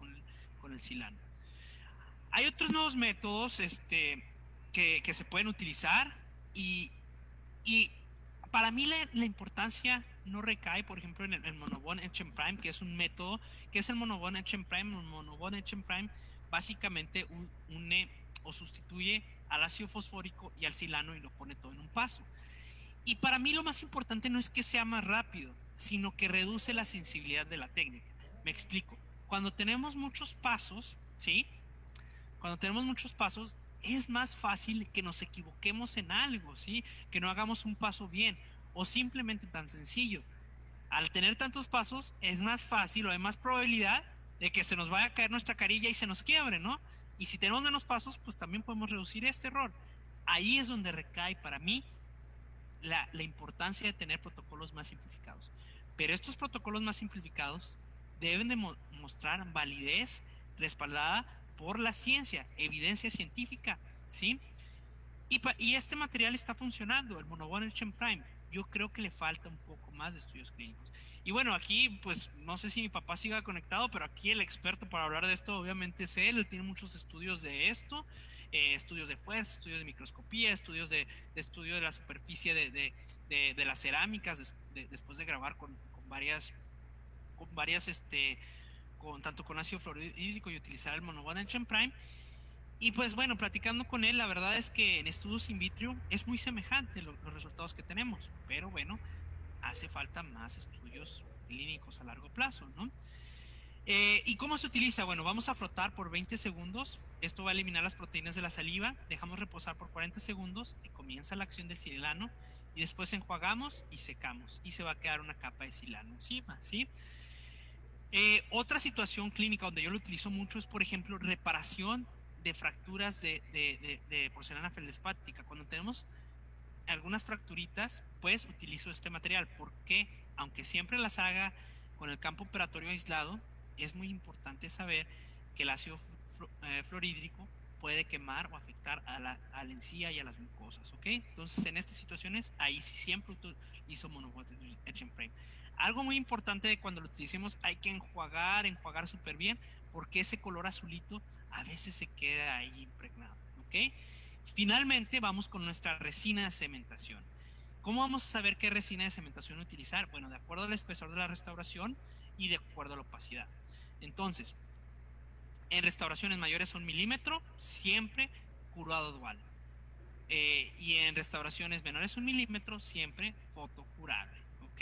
con el silano. Hay otros nuevos métodos que se pueden utilizar y para mí la importancia no recae, por ejemplo, en el Monobond Etchant Prime, que es un método, que es el Monobond Etchant Prime. El Monobond Etchant Prime básicamente une o sustituye al ácido fosfórico y al silano y lo pone todo en un paso. Y para mí lo más importante no es que sea más rápido, sino que reduce la sensibilidad de la técnica. Me explico. Cuando tenemos muchos pasos, ¿sí? Cuando tenemos muchos pasos, es más fácil que nos equivoquemos en algo, ¿sí? Que no hagamos un paso bien o simplemente tan sencillo. Al tener tantos pasos, es más fácil o hay más probabilidad de que se nos vaya a caer nuestra carilla y se nos quiebre, ¿no? Y si tenemos menos pasos, pues también podemos reducir este error. Ahí es donde recae para mí la importancia de tener protocolos más simplificados. Pero estos protocolos más simplificados deben de mostrar validez respaldada por la ciencia, evidencia científica, ¿sí? Y este material está funcionando, el Monobond Etchant Prime. Yo creo que le falta un poco más de estudios clínicos. Y bueno, aquí, pues, no sé si mi papá siga conectado, pero aquí el experto para hablar de esto, obviamente, es él. Él tiene muchos estudios de esto, estudios de fuerza, estudios de microscopía, estudios de estudio de la superficie de las cerámicas, después de grabar con varias, tanto con ácido fluorhídrico y utilizar el Monobond Etchant Prime. Y pues bueno, platicando con él, la verdad es que en estudios in vitro es muy semejante los resultados que tenemos, pero bueno, hace falta más estudios clínicos a largo plazo, ¿no? ¿Y cómo se utiliza? Bueno, vamos a frotar por 20 segundos, esto va a eliminar las proteínas de la saliva, dejamos reposar por 40 segundos y comienza la acción del silano y después enjuagamos y secamos y se va a quedar una capa de silano encima, ¿sí? Otra situación clínica donde yo lo utilizo mucho es, por ejemplo, reparación de fracturas de porcelana feldespática. Cuando tenemos algunas fracturitas, pues utilizo este material porque, aunque siempre las haga con el campo operatorio aislado, es muy importante saber que el ácido fluorhídrico puede quemar o afectar a la encía y a las mucosas, ¿ok? Entonces, en estas situaciones, ahí sí siempre utilizo Monobond Etchant Prime. Algo muy importante de cuando lo utilicemos, hay que enjuagar súper bien, porque ese color azulito a veces se queda ahí impregnado, ¿ok? Finalmente vamos con nuestra resina de cementación. ¿Cómo vamos a saber qué resina de cementación utilizar? Bueno, de acuerdo al espesor de la restauración y de acuerdo a la opacidad. Entonces, en restauraciones mayores son milímetro, siempre curado dual. Y en restauraciones menores un milímetro, siempre fotocurable, ¿ok?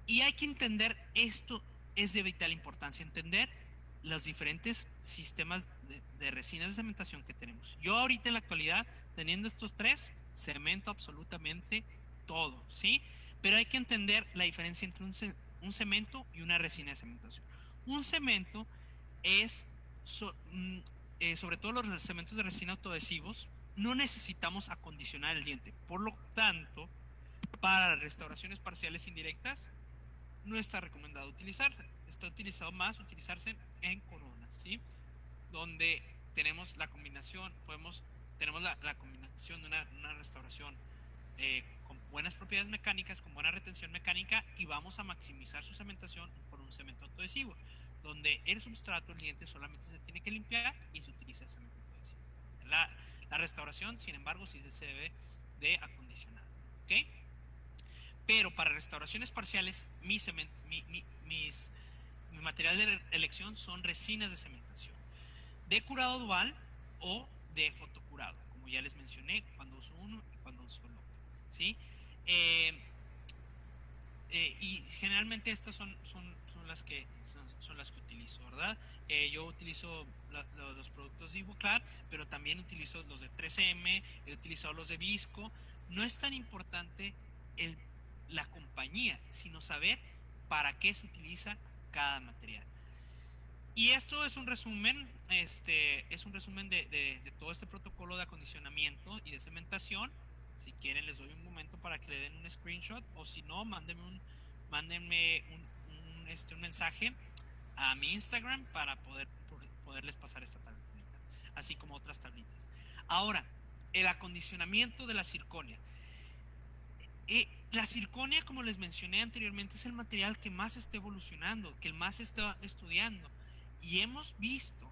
Y hay que entender, esto es de vital importancia, entender los diferentes sistemas de resinas de cementación que tenemos. Yo ahorita en la actualidad, teniendo estos tres, cemento absolutamente todo, ¿sí? Pero hay que entender la diferencia entre un cemento y una resina de cementación. Un cemento es, sobre todo los cementos de resina autoadhesivos, no necesitamos acondicionar el diente. Por lo tanto, para restauraciones parciales indirectas, no está recomendado utilizar. Está utilizado más utilizarse en coronas, ¿sí? Donde tenemos la combinación, tenemos la combinación de una restauración con buenas propiedades mecánicas, con buena retención mecánica, y vamos a maximizar su cementación por un cemento autoadhesivo, donde el substrato, el diente, solamente se tiene que limpiar y se utiliza el cemento autoadhesivo. La restauración, sin embargo, sí se debe de acondicionar. ¿Ok? Pero para restauraciones parciales, mi material de elección son resinas de cementación, de curado dual o de fotocurado, como ya les mencioné, cuando uso uno y cuando uso el otro. ¿Sí? Eh, y generalmente estas son las que utilizo, ¿verdad? Yo utilizo los productos de Ivoclar, pero también utilizo los de 3M, he utilizado los de Visco. No es tan importante el, la compañía, sino saber para qué se utiliza cada material. Y esto es un resumen, es un resumen de todo este protocolo de acondicionamiento y de cementación. Si quieren les doy un momento para que le den un screenshot, o si no, mándenme un mensaje a mi Instagram para poderles pasar esta tablita, así como otras tablitas. Ahora, el acondicionamiento de la circonia. La circonia, como les mencioné anteriormente, es el material que más está evolucionando, que el más está estudiando. Y hemos visto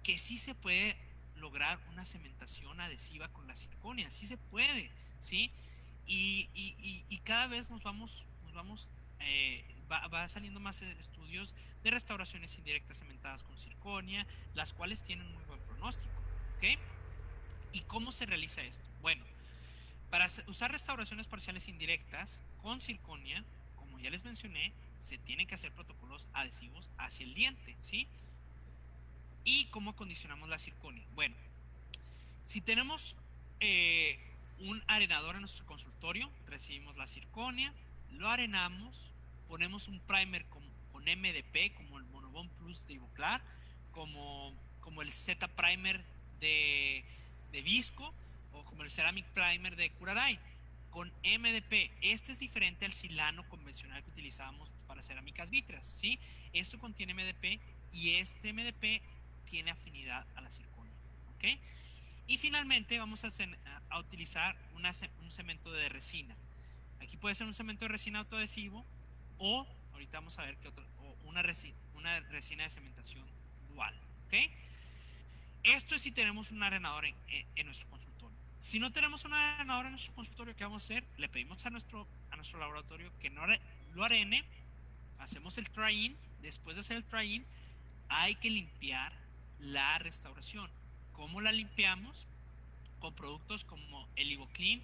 que sí se puede lograr una cementación adhesiva con la circonia, sí se puede, ¿sí? Y cada vez va saliendo más estudios de restauraciones indirectas cementadas con circonia, las cuales tienen muy buen pronóstico, ¿ok? ¿Y cómo se realiza esto? Bueno, para usar restauraciones parciales indirectas con circonia, como ya les mencioné, se tienen que hacer protocolos adhesivos hacia el diente, ¿sí? ¿Y cómo acondicionamos la circonia? Bueno, si tenemos un arenador en nuestro consultorio, recibimos la circonia, lo arenamos, ponemos un primer con MDP, como el Monobond Plus de Ivoclar, como el Z Primer de Visco, o como el Ceramic Primer de Curaray, con MDP. Este es diferente al silano convencional que utilizábamos para cerámicas vítreas, ¿sí? Esto contiene MDP y este MDP tiene afinidad a la circonia, ¿ok? Y finalmente vamos a utilizar un cemento de resina. Aquí puede ser un cemento de resina autoadhesivo, o ahorita vamos a ver o una resina de cementación dual. ¿Ok? Esto es si tenemos un arenador en nuestro consultorio. Si no tenemos un arenador en nuestro consultorio, ¿qué vamos a hacer? Le pedimos a nuestro laboratorio que no lo arene, hacemos el try-in. Después de hacer el try-in, hay que limpiar la restauración. ¿Cómo la limpiamos? Con productos como el Ivoclean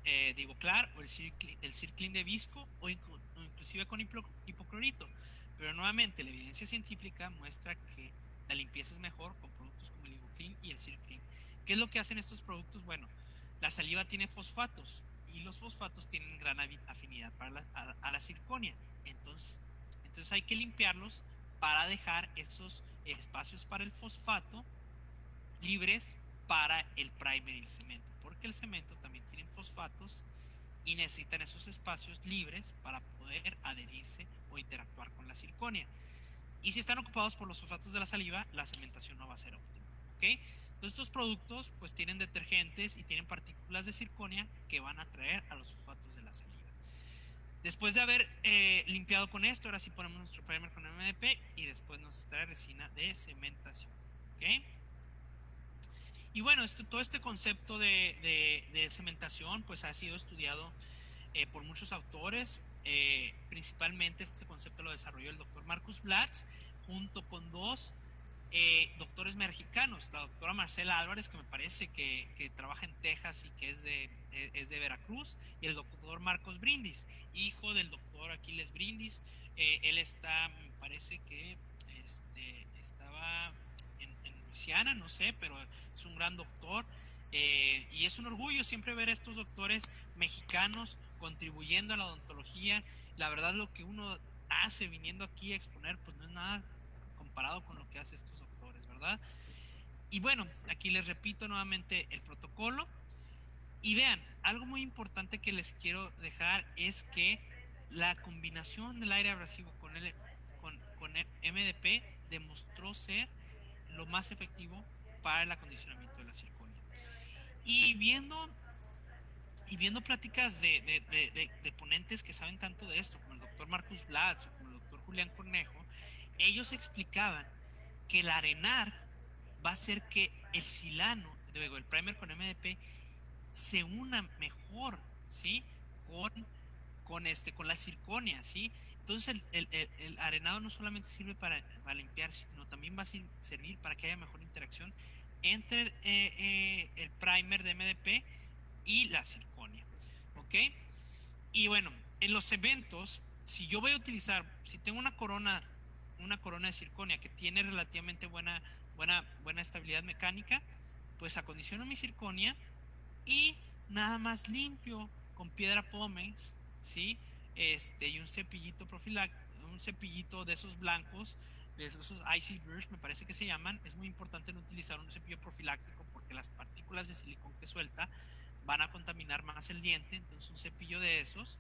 de Ivoclar, o el Circlean de Visco, o inclusive con hipoclorito. Pero nuevamente la evidencia científica muestra que la limpieza es mejor con productos como el Ivoclean y el Circlean. ¿Qué es lo que hacen estos productos? Bueno, la saliva tiene fosfatos, y los fosfatos tienen gran afinidad a la circonia. Entonces hay que limpiarlos para dejar esos espacios para el fosfato libres para el primer y el cemento, porque el cemento también tiene fosfatos y necesitan esos espacios libres para poder adherirse o interactuar con la circonia. Y si están ocupados por los fosfatos de la saliva, la cementación no va a ser óptima, ¿ok? Entonces estos productos pues tienen detergentes y tienen partículas de circonia que van a atraer a los fosfatos de la saliva. Después de haber limpiado con esto, ahora sí ponemos nuestro primer con MDP y después nos trae resina de cementación, ¿ok? Y bueno, todo este concepto de cementación pues ha sido estudiado por muchos autores. Principalmente este concepto lo desarrolló el doctor Marcus Blatz junto con dos doctores mexicanos, la doctora Marcela Álvarez, que me parece que trabaja en Texas y que es de Veracruz, y el doctor Marcos Brindis, hijo del doctor Aquiles Brindis. Él me parece que estaba en Luisiana, no sé, pero es un gran doctor. Y es un orgullo siempre ver a estos doctores mexicanos contribuyendo a la odontología. La verdad, lo que uno hace viniendo aquí a exponer, pues no es nada comparado con lo que hacen estos doctores, ¿verdad? Y bueno, aquí les repito nuevamente el protocolo. Y vean, algo muy importante que les quiero dejar es que la combinación del aire abrasivo con MDP demostró ser lo más efectivo para el acondicionamiento de la circonia. Y viendo y viendo pláticas de ponentes que saben tanto de esto, como el doctor Marcus Blatz o como el doctor Julián Cornejo, ellos explicaban que el arenar va a hacer que el silano, luego el primer con MDP, se una mejor, ¿sí? Con, con la circonia, ¿sí? Entonces el arenado no solamente sirve para limpiar, sino también va a servir para que haya mejor interacción entre el primer de MDP y la circonia, ¿ok? Y bueno, en los eventos, si yo voy a utilizar, si tengo una corona de circonia que tiene relativamente buena estabilidad mecánica, pues acondiciono mi circonia y nada más limpio con piedra pómez, ¿sí? Y un cepillito profiláctico, un cepillito de esos blancos, de esos Icy Brush, me parece que se llaman. Es muy importante no utilizar un cepillo profiláctico porque las partículas de silicón que suelta van a contaminar más el diente. Entonces, un cepillo de esos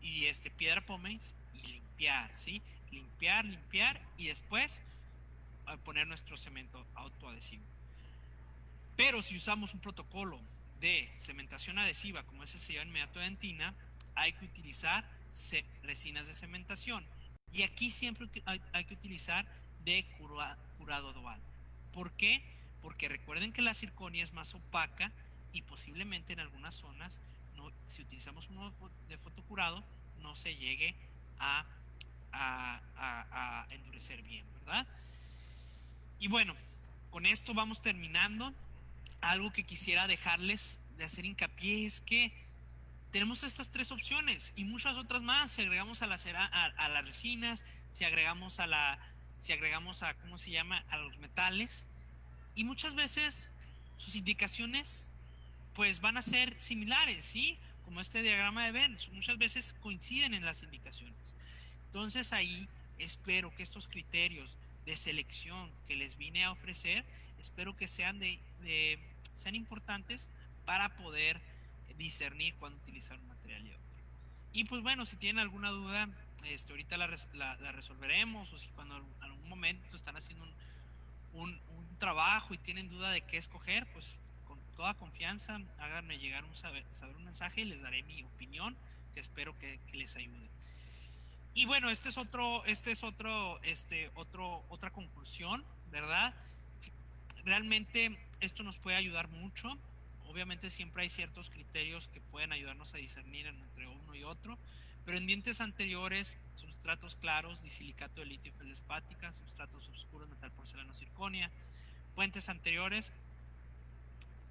y piedra pómez y limpiar, ¿sí? Limpiar y después poner nuestro cemento autoadhesivo. Pero si usamos un protocolo de cementación adhesiva, como es el sellado inmediato de dentina, hay que utilizar resinas de cementación. Y aquí siempre hay que utilizar de curado dual. ¿Por qué? Porque recuerden que la circonia es más opaca y posiblemente en algunas zonas, no, si utilizamos uno de fotocurado, no se llegue a, a endurecer bien, ¿verdad? Y bueno, con esto vamos terminando. Algo que quisiera dejarles de hacer hincapié es que tenemos estas tres opciones y muchas otras más. Si agregamos a las resinas, si agregamos a, ¿cómo se llama?, a los metales. Y muchas veces sus indicaciones pues van a ser similares, ¿sí? Como este diagrama de Venn, muchas veces coinciden en las indicaciones. Entonces ahí espero que estos criterios de selección que les vine a ofrecer, espero que sean importantes para poder discernir cuándo utilizar un material y otro. Y pues bueno, si tienen alguna duda, ahorita la resolveremos, o si cuando en algún momento están haciendo un trabajo y tienen duda de qué escoger, pues con toda confianza háganme llegar saber un mensaje y les daré mi opinión, que espero que les ayude. Y bueno, otra conclusión, ¿verdad? Realmente esto nos puede ayudar mucho. Obviamente siempre hay ciertos criterios que pueden ayudarnos a discernir entre uno y otro, pero en dientes anteriores, sustratos claros, disilicato de litio y feldespática, sustratos oscuros, metal porcelano circonia. Puentes anteriores,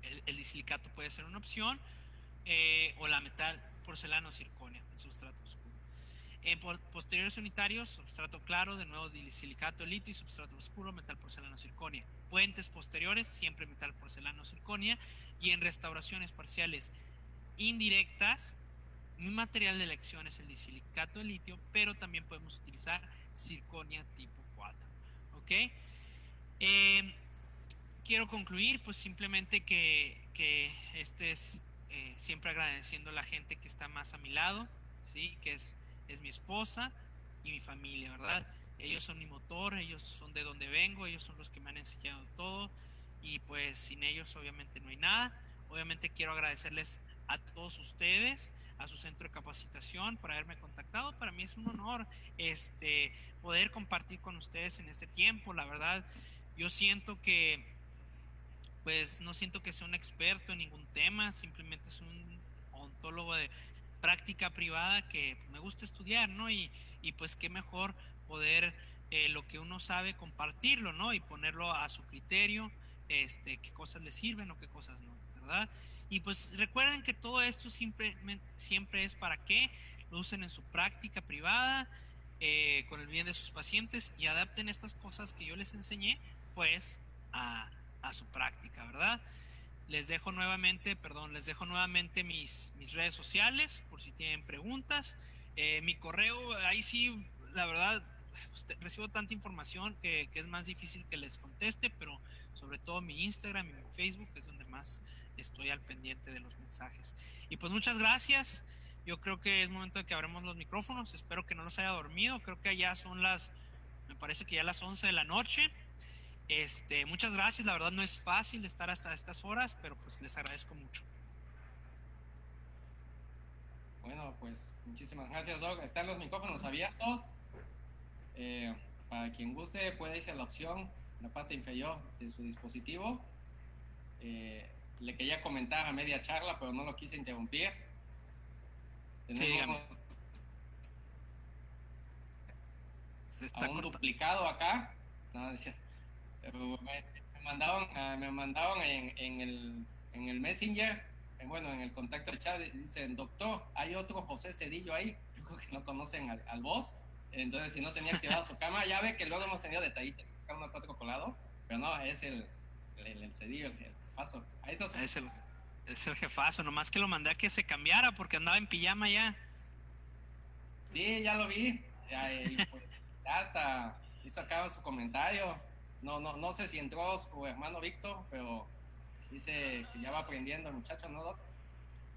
el disilicato puede ser una opción, o la metal porcelano circonia, el sustrato oscuro. En posteriores unitarios, substrato claro, de nuevo disilicato de litio, y substrato oscuro, metal porcelano circonia. Puentes posteriores, siempre metal porcelano circonia. Y en restauraciones parciales indirectas, mi material de elección es el disilicato de litio, pero también podemos utilizar circonia tipo 4. ¿Ok? Quiero concluir, pues simplemente que siempre agradeciendo a la gente que está más a mi lado, ¿sí? Que es mi esposa y mi familia, ¿verdad? Ellos son mi motor, ellos son de donde vengo, ellos son los que me han enseñado todo, y pues sin ellos obviamente no hay nada. Obviamente quiero agradecerles a todos ustedes, a su centro de capacitación, por haberme contactado. Para mí es un honor poder compartir con ustedes en este tiempo. La verdad, yo siento que pues no siento que sea un experto en ningún tema, simplemente es un odontólogo de práctica privada que me gusta estudiar, ¿no? Y pues qué mejor poder lo que uno sabe compartirlo, ¿no? Y ponerlo a su criterio, qué cosas le sirven o qué cosas no, ¿verdad? Y pues recuerden que todo esto siempre es para que lo usen en su práctica privada, con el bien de sus pacientes, y adapten estas cosas que yo les enseñé, pues a su práctica, ¿verdad? Les dejo nuevamente mis redes sociales por si tienen preguntas. Mi correo, ahí sí, la verdad, recibo tanta información que es más difícil que les conteste, pero sobre todo mi Instagram y mi Facebook es donde más estoy al pendiente de los mensajes. Y pues muchas gracias. Yo creo que es momento de que abramos los micrófonos. Espero que no los haya dormido. Creo que ya me parece que ya las 11 de la noche. Muchas gracias, la verdad no es fácil estar hasta estas horas, pero pues les agradezco mucho. pues muchísimas gracias, Doc. Están los micrófonos abiertos. Para quien guste, puede irse a la opción en la parte inferior de su dispositivo. Le quería comentar a media charla, pero no lo quise interrumpir. Tenemos a un duplicado acá. No, decía, me mandaron en el Messenger, en el contacto de chat, dicen: doctor, hay otro José Cedillo ahí. Yo creo que no conocen al boss. Entonces, si no tenía activado su cámara, ya ve que luego hemos tenido detallitos, uno que otro colado, pero no, es el Cedillo, el paso. Ahí está es el jefazo, nomás que lo mandé a que se cambiara porque andaba en pijama ya. Sí, ya lo vi. Y pues ya hasta hizo acá su comentario. No sé si entró su hermano Víctor, pero dice que ya va aprendiendo el muchacho, ¿no, Doc?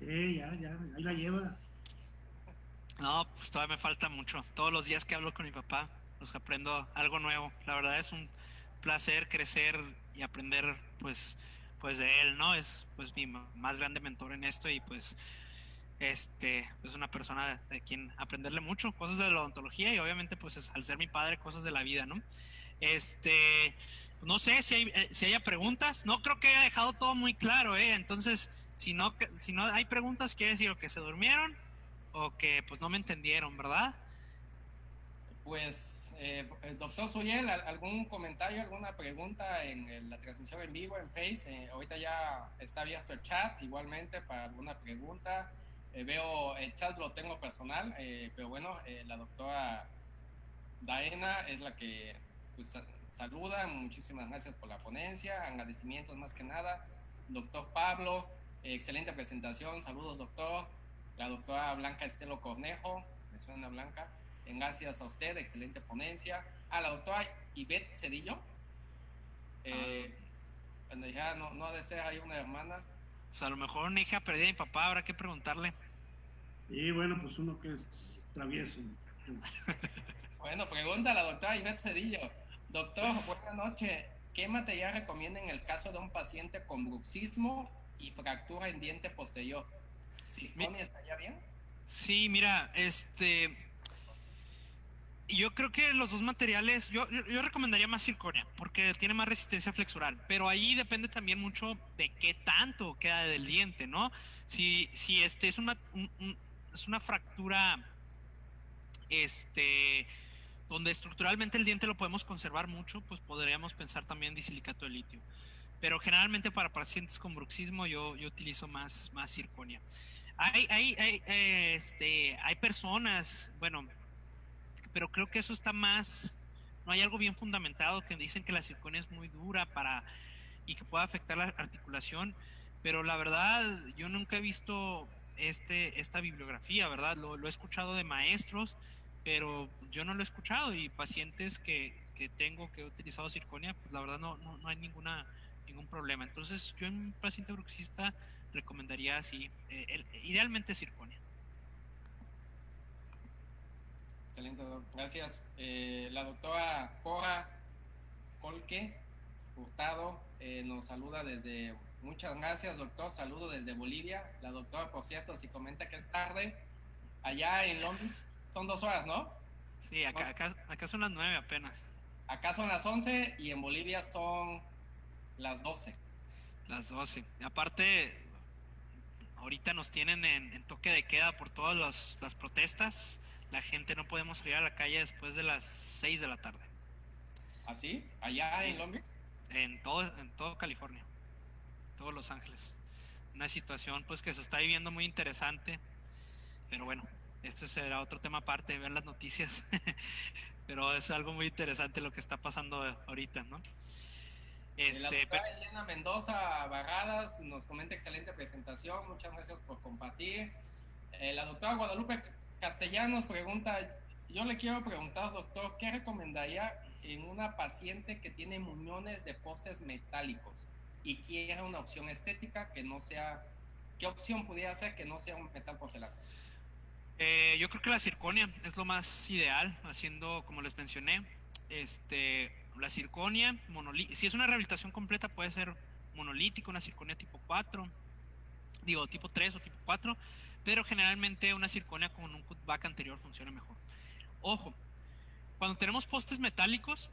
Ya, ahí la lleva. No, pues todavía me falta mucho. Todos los días que hablo con mi papá, pues aprendo algo nuevo. La verdad es un placer crecer y aprender, pues de él, ¿no? Es pues mi más grande mentor en esto y pues es una persona de quien aprenderle mucho, cosas de la odontología y obviamente pues al ser mi padre, cosas de la vida, ¿no? No sé si haya preguntas. No creo que haya dejado todo muy claro, entonces si no hay preguntas, quiere decir o que se durmieron o que pues no me entendieron, ¿verdad? Pues, doctor Suriel, ¿algún comentario, alguna pregunta en la transmisión en vivo en Face? Ahorita ya está abierto el chat, igualmente para alguna pregunta. Veo el chat, lo tengo personal, pero bueno, la doctora Daena es la que pues, saluda. Muchísimas gracias por la ponencia, agradecimientos más que nada. Doctor Pablo, excelente presentación, saludos, doctor. La doctora Blanca Estelo Cornejo, me suena Blanca. Gracias a usted, excelente ponencia. A la doctora Ivette Cedillo, cuando ya no ha de ser ahí una hermana. Pues a lo mejor una hija perdida de mi papá, habrá que preguntarle. Y bueno, pues uno que es travieso. Bueno, pregunta a la doctora Ivette Cedillo. Doctor, buenas noches. ¿Qué material recomienda en el caso de un paciente con bruxismo y fractura en diente posterior? ¿Circonia estaría bien? Sí, mira, yo creo que los dos materiales, yo recomendaría más circonia porque tiene más resistencia flexural, pero ahí depende también mucho de qué tanto queda del diente, ¿no? Si es una fractura, donde estructuralmente el diente lo podemos conservar mucho, pues podríamos pensar también disilicato de litio. Pero generalmente para pacientes con bruxismo yo utilizo más circonia. Hay personas, bueno, pero creo que eso está más, no hay algo bien fundamentado que dicen que la circonia es muy dura y que puede afectar la articulación, pero la verdad yo nunca he visto esta bibliografía, ¿verdad? Lo he escuchado de maestros, pero yo no lo he escuchado, y pacientes que tengo que he utilizado circonia, pues la verdad no hay ningún problema. Entonces yo en un paciente bruxista recomendaría así, idealmente circonia. Excelente, doctor. Gracias. La doctora Cora Colque Hurtado nos saluda desde... Muchas gracias, doctor. Saludo desde Bolivia. La doctora, por cierto, si comenta que es tarde, allá en Londres son 2 horas, ¿no? Sí, acá son las 9 apenas. Acá son las 11 y en Bolivia son las 12. Las 12. Aparte, ahorita nos tienen en toque de queda por todas las protestas. La gente no podemos salir a la calle después de las 6 de la tarde. ¿Ah, sí? ¿Allá sí, en Londres? En todo California, todo Los Ángeles. Una situación pues que se está viviendo muy interesante, pero bueno, esto será otro tema aparte, ver las noticias. Pero es algo muy interesante lo que está pasando ahorita, ¿no? La doctora Elena Mendoza Barradas nos comenta: excelente presentación, muchas gracias por compartir. La doctora Guadalupe Castellanos pregunta: yo le quiero preguntar, doctor, ¿qué recomendaría en una paciente que tiene muñones de postes metálicos y quiere una opción estética que no sea, qué opción pudiera ser que no sea un metal porcelana? Yo creo que la circonia es lo más ideal, haciendo como les mencioné, la circonia, si es una rehabilitación completa puede ser monolítica, una circonia tipo 4, digo, tipo 3 o tipo 4, pero generalmente una circonia con un cutback anterior funciona mejor. Ojo, cuando tenemos postes metálicos,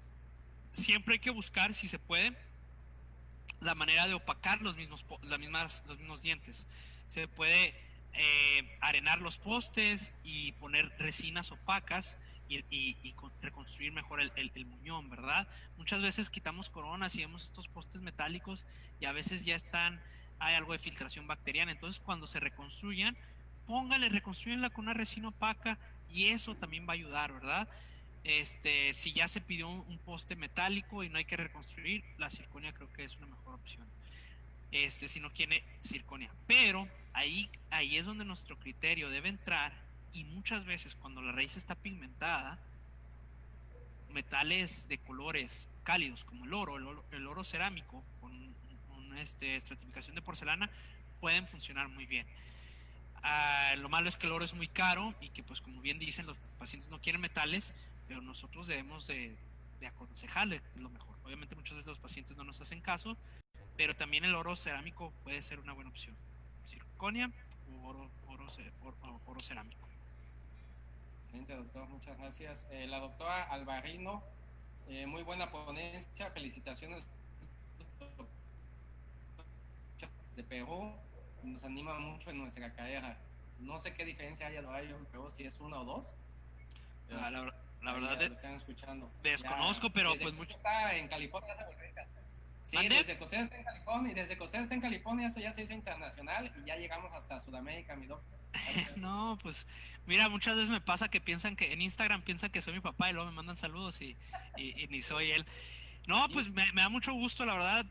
siempre hay que buscar, si se puede, la manera de opacar los mismos dientes. Se puede arenar los postes y poner resinas opacas y reconstruir mejor el muñón, ¿verdad? Muchas veces quitamos coronas y vemos estos postes metálicos y a veces ya hay algo de filtración bacteriana. Entonces, cuando se reconstruyan, reconstruyanla con una resina opaca y eso también va a ayudar, ¿verdad? Si ya se pidió un poste metálico y no hay que reconstruir, la circonia creo que es una mejor opción. Si no quiere circonia. Pero ahí es donde nuestro criterio debe entrar y muchas veces cuando la raíz está pigmentada, metales de colores cálidos como el oro cerámico con estratificación de porcelana pueden funcionar muy bien. Lo malo es que el oro es muy caro y que pues como bien dicen los pacientes no quieren metales, pero nosotros debemos de aconsejarle lo mejor. Obviamente muchos de los pacientes no nos hacen caso, pero también el oro cerámico puede ser una buena opción. Circonia o oro cerámico. Excelente, doctor, muchas gracias. La doctora Alvarino, muy buena ponencia, felicitaciones de Perú, nos anima mucho en nuestra carrera. No sé qué diferencia haya en Perú, si es una o dos. La verdad lo están escuchando. Desconozco, ya, pero pues mucho. Está en California. Sí, ¿Mande? desde que usted está en California, desde que usted está en California, eso ya se hizo internacional y ya llegamos hasta Sudamérica, mi doctor. No, pues mira, muchas veces me pasa que piensan que en Instagram piensan que soy mi papá y luego me mandan saludos y ni soy él. No, pues me da mucho gusto, la verdad,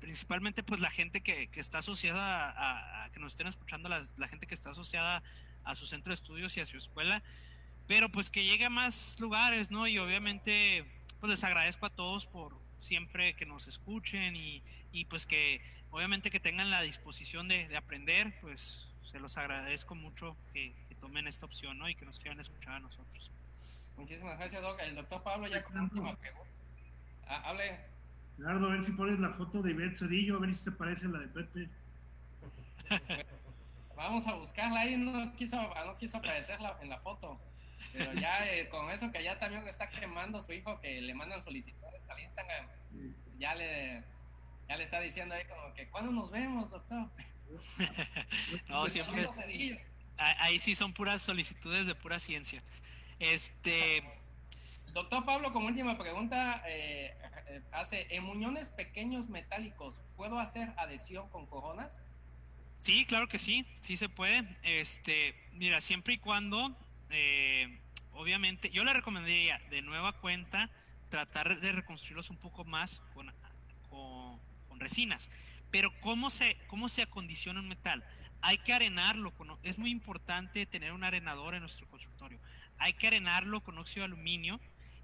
principalmente pues la gente que está asociada a que nos estén escuchando, la gente que está asociada a su centro de estudios y a su escuela, pero pues que llegue a más lugares, ¿no? Y obviamente pues les agradezco a todos por siempre que nos escuchen y pues que obviamente que tengan la disposición de aprender, pues se los agradezco mucho que tomen esta opción, ¿no? Y que nos quieran escuchar a nosotros. Muchísimas gracias, Doc. El doctor Pablo ya con última pregunta. Hable. Gerardo, a ver si pones la foto de Ivette Cedillo, a ver si se parece a la de Pepe. Vamos a buscarla ahí, no quiso aparecer en la foto. Pero ya con eso que ya también le está quemando su hijo, que le mandan solicitudes al Instagram, ya le está diciendo ahí como que ¿cuándo nos vemos, doctor? No, siempre. Ahí sí son puras solicitudes de pura ciencia. Doctor Pablo, como última pregunta, hace, ¿en muñones pequeños metálicos puedo hacer adhesión con coronas? Sí, claro que sí, sí se puede. Mira, siempre y cuando, obviamente, yo le recomendaría de nueva cuenta tratar de reconstruirlos un poco más con resinas. Pero ¿cómo se acondiciona un metal? Hay que arenarlo, es muy importante tener un arenador en nuestro consultorio. Hay que arenarlo con óxido de aluminio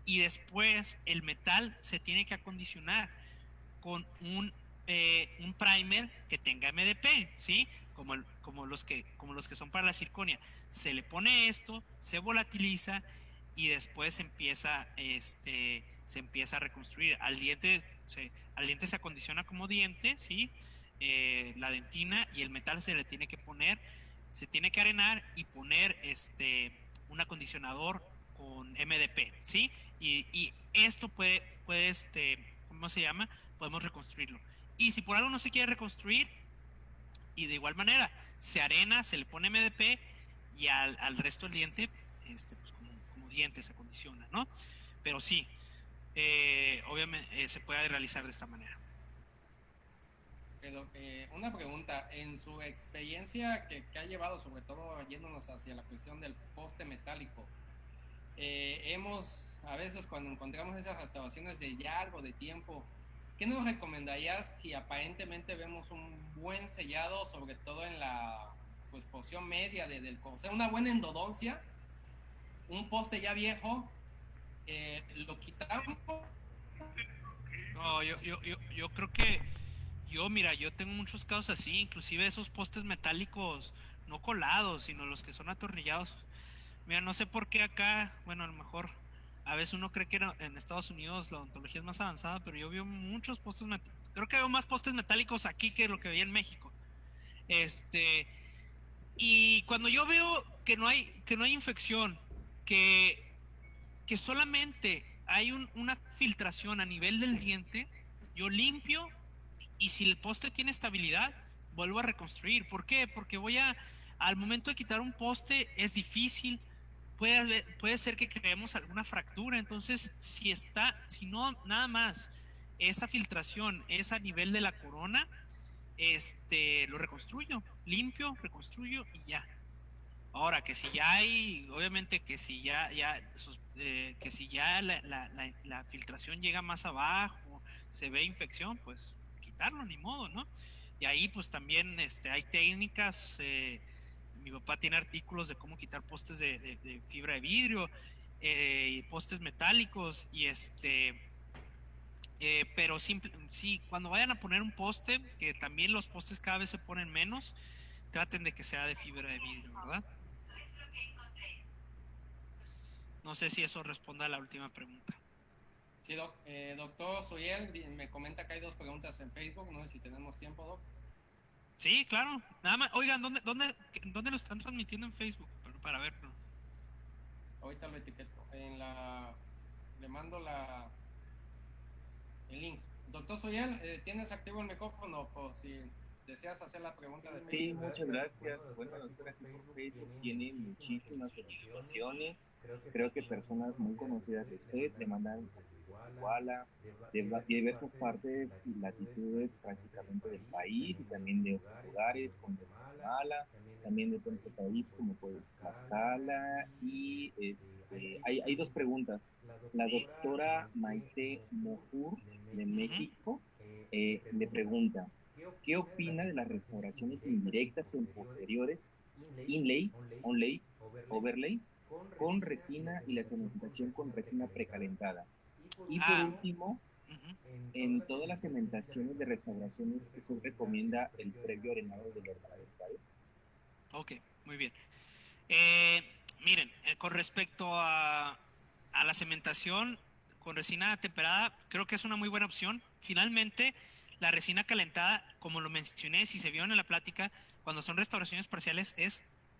y después el metal se tiene que acondicionar con un primer que tenga MDP, ¿sí? Como los que son para la circonia. Se le pone esto, se volatiliza y después se empieza a reconstruir. Al diente se acondiciona como diente, ¿sí? La dentina y el metal se le tiene que poner, se tiene que arenar y poner un acondicionador con MDP, ¿sí? Y esto puede ¿cómo se llama? Podemos reconstruirlo. Y si por algo no se quiere reconstruir, y de igual manera, se arena, se le pone MDP y al resto del diente, pues como diente se acondiciona, ¿no? Pero sí, obviamente se puede realizar de esta manera. Pero, una pregunta, en su experiencia que ha llevado, sobre todo yéndonos hacia la cuestión del poste metálico, a veces cuando encontramos esas restauraciones de ya algo de tiempo, ¿qué nos recomendarías si aparentemente vemos un buen sellado, sobre todo en la pues, porción media o sea, una buena endodoncia, un poste ya viejo, lo quitamos? No, yo creo que mira, yo tengo muchos casos así, inclusive esos postes metálicos no colados, sino los que son atornillados. Mira, no sé por qué acá, bueno, a lo mejor a veces uno cree que en Estados Unidos la odontología es más avanzada, pero yo veo muchos postes metálicos. Creo que veo más postes metálicos aquí que lo que veía en México. Este, y cuando yo veo que no hay infección, que solamente hay una filtración a nivel del diente, yo limpio y si el poste tiene estabilidad, vuelvo a reconstruir. ¿Por qué? Porque al momento de quitar un poste es difícil, puede ser que creemos alguna fractura, entonces si no nada más esa filtración es a nivel de la corona, lo reconstruyo, limpio, reconstruyo y ya. Ahora, que si ya hay, obviamente que si que si ya la filtración llega más abajo, se ve infección, pues quitarlo, ni modo, ¿no? Y ahí pues también hay técnicas, mi papá tiene artículos de cómo quitar postes de fibra de vidrio, y postes metálicos, pero sí, cuando vayan a poner un poste, que también los postes cada vez se ponen menos, traten de que sea de fibra de vidrio, ¿verdad? No sé si eso responde a la última pregunta. Sí, doctor Suriel me comenta que hay 2 preguntas en Facebook, no sé si tenemos tiempo, doc. Sí, claro. Nada más, oigan, ¿dónde lo están transmitiendo en Facebook? Para verlo. Ahorita lo etiqueto. Le mando el link. Doctor Suriel, ¿tienes activo el micrófono por si deseas hacer la pregunta de Facebook? Sí, muchas gracias. Bueno, doctora, aquí por Facebook tiene muchísimas felicitaciones. Creo que personas muy conocidas de usted le mandan Iguala, de diversas partes y latitudes prácticamente del país y también de otros lugares como Guatemala, también de otro país como pues Tlaxcala y hay 2 preguntas. La doctora Maite Mojur de México le pregunta: ¿qué opina de las restauraciones indirectas en posteriores, inlay, onlay, overlay, con resina y la cementación con resina precalentada? Y por último, en todas las cementaciones de restauraciones, ¿usted recomienda el previo arenado del órgano dentario? Ok, muy bien. Miren, con respecto a la cementación con resina temperada, creo que es una muy buena opción. Finalmente, la resina calentada, como lo mencioné, si se vieron en la plática, cuando son restauraciones parciales,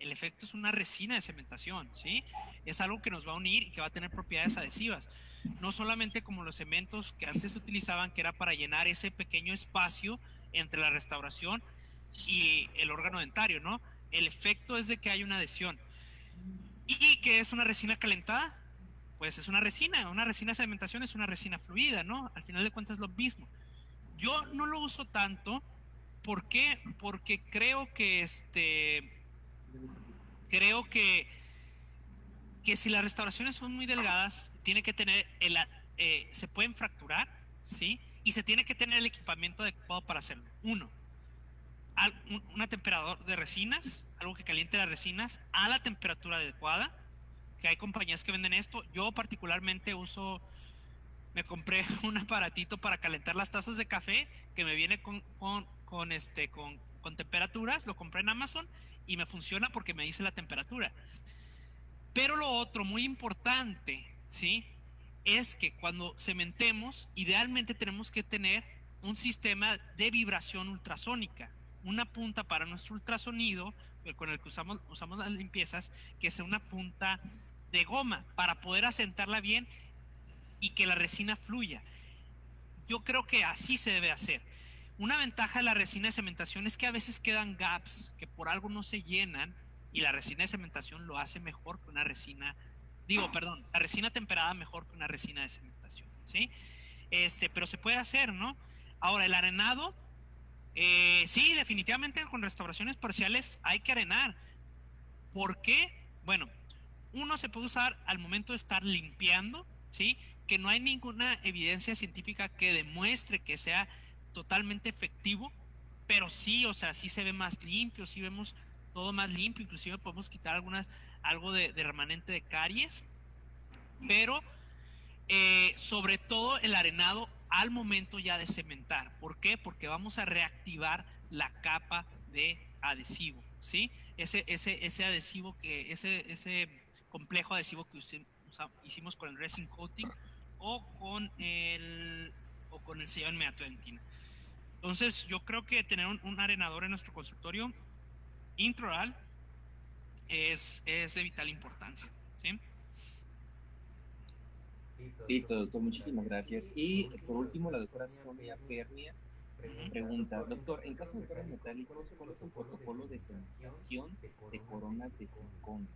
el efecto es una resina de cementación, ¿sí? Es algo que nos va a unir y que va a tener propiedades adhesivas. No solamente como los cementos que antes se utilizaban, que era para llenar ese pequeño espacio entre la restauración y el órgano dentario, ¿no? El efecto es de que hay una adhesión. ¿Y qué es una resina calentada? Pues es una resina de cementación es una resina fluida, ¿no? Al final de cuentas es lo mismo. Yo no lo uso tanto. ¿Por qué? Porque creo que si las restauraciones son muy delgadas, tiene que tener se pueden fracturar, ¿sí? Y se tiene que tener el equipamiento adecuado para hacerlo. Una temperador de resinas, algo que caliente las resinas a la temperatura adecuada, que hay compañías que venden esto. Yo particularmente me compré un aparatito para calentar las tazas de café que me viene con temperaturas, lo compré en Amazon y me funciona porque me dice la temperatura. Pero lo otro muy importante, ¿sí? Es que cuando cementemos, idealmente tenemos que tener un sistema de vibración ultrasónica, una punta para nuestro ultrasonido, con el que usamos las limpiezas, que sea una punta de goma para poder asentarla bien y que la resina fluya. Yo creo que así se debe hacer. Una ventaja de la resina de cementación es que a veces quedan gaps que por algo no se llenan y la resina de cementación lo hace mejor que una la resina temperada mejor que una resina de cementación, ¿sí? Pero se puede hacer, ¿no? Ahora, el arenado, sí, definitivamente con restauraciones parciales hay que arenar. ¿Por qué? Bueno, uno se puede usar al momento de estar limpiando, ¿sí? Que no hay ninguna evidencia científica que demuestre que sea totalmente efectivo, pero sí, o sea, sí se ve más limpio, sí vemos todo más limpio, inclusive podemos quitar algo de remanente de caries, pero sobre todo el arenado al momento ya de cementar. ¿Por qué? Porque vamos a reactivar la capa de adhesivo, ¿sí? Ese adhesivo ese complejo adhesivo que hicimos con el resin coating o con el sellado inmediato de dentina. Entonces, yo creo que tener un arenador en nuestro consultorio intraoral es de vital importancia, ¿sí? Listo, doctor, muchísimas gracias. Y por último, la doctora Sonia Pernia pregunta, doctor, en caso de pernos metálicos, ¿cuál es el protocolo de sanitización de coronas de circonio?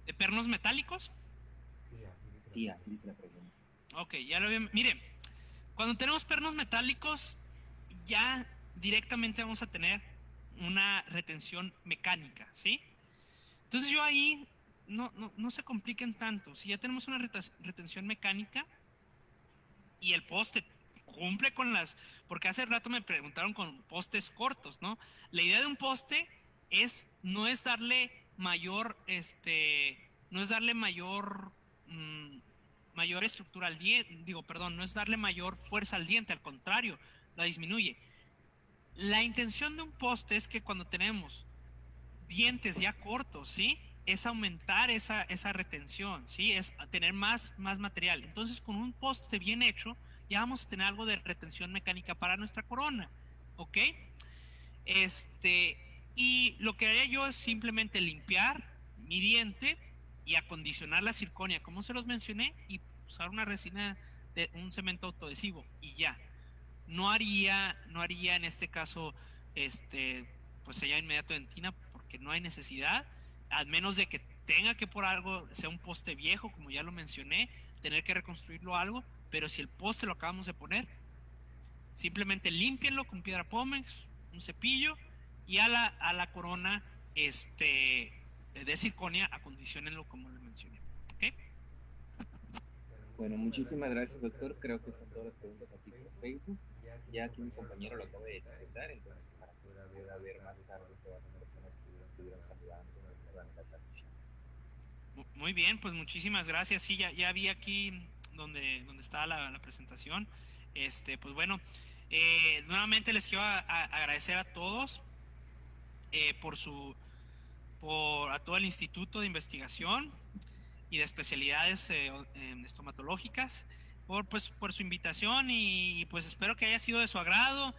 ¿De pernos metálicos? Sí, así dice la pregunta. Ok, ya lo veo. Mire, cuando tenemos pernos metálicos, ya directamente vamos a tener una retención mecánica, ¿sí? Entonces yo ahí no se compliquen tanto. Si ya tenemos una retención mecánica y el poste cumple con las... Porque hace rato me preguntaron con postes cortos, ¿no? La idea de un poste no es darle mayor, no es darle mayor estructura al diente, no es darle mayor fuerza al diente, al contrario, la disminuye. La intención de un poste es que cuando tenemos dientes ya cortos, ¿sí? Es aumentar esa retención, ¿sí? Es tener más material. Entonces, con un poste bien hecho, ya vamos a tener algo de retención mecánica para nuestra corona, ¿ok? Y lo que haría yo es simplemente limpiar mi diente y acondicionar la circonia, como se los mencioné, y usar una resina de un cemento autoadhesivo y ya. No haría en este caso, pues sellar inmediato de dentina porque no hay necesidad, a menos de que tenga que por algo, sea un poste viejo, como ya lo mencioné, tener que reconstruirlo algo, pero si el poste lo acabamos de poner, simplemente límpienlo con piedra pómex, un cepillo, y a la corona de circonia acondicionenlo como le mencioné. ¿Ok? Bueno, muchísimas gracias, doctor. Creo que son todas las preguntas aquí por Facebook. Ya aquí mi compañero lo acaba de etiquetar, entonces para que pueda ver más tarde todas las personas que estuvieron saludando durante la transmisión. Muy bien, pues muchísimas gracias. Sí, ya vi aquí donde está la presentación. Pues bueno, nuevamente les quiero agradecer a todos a todo el Instituto de Investigación y de Especialidades Estomatológicas por su invitación y pues espero que haya sido de su agrado.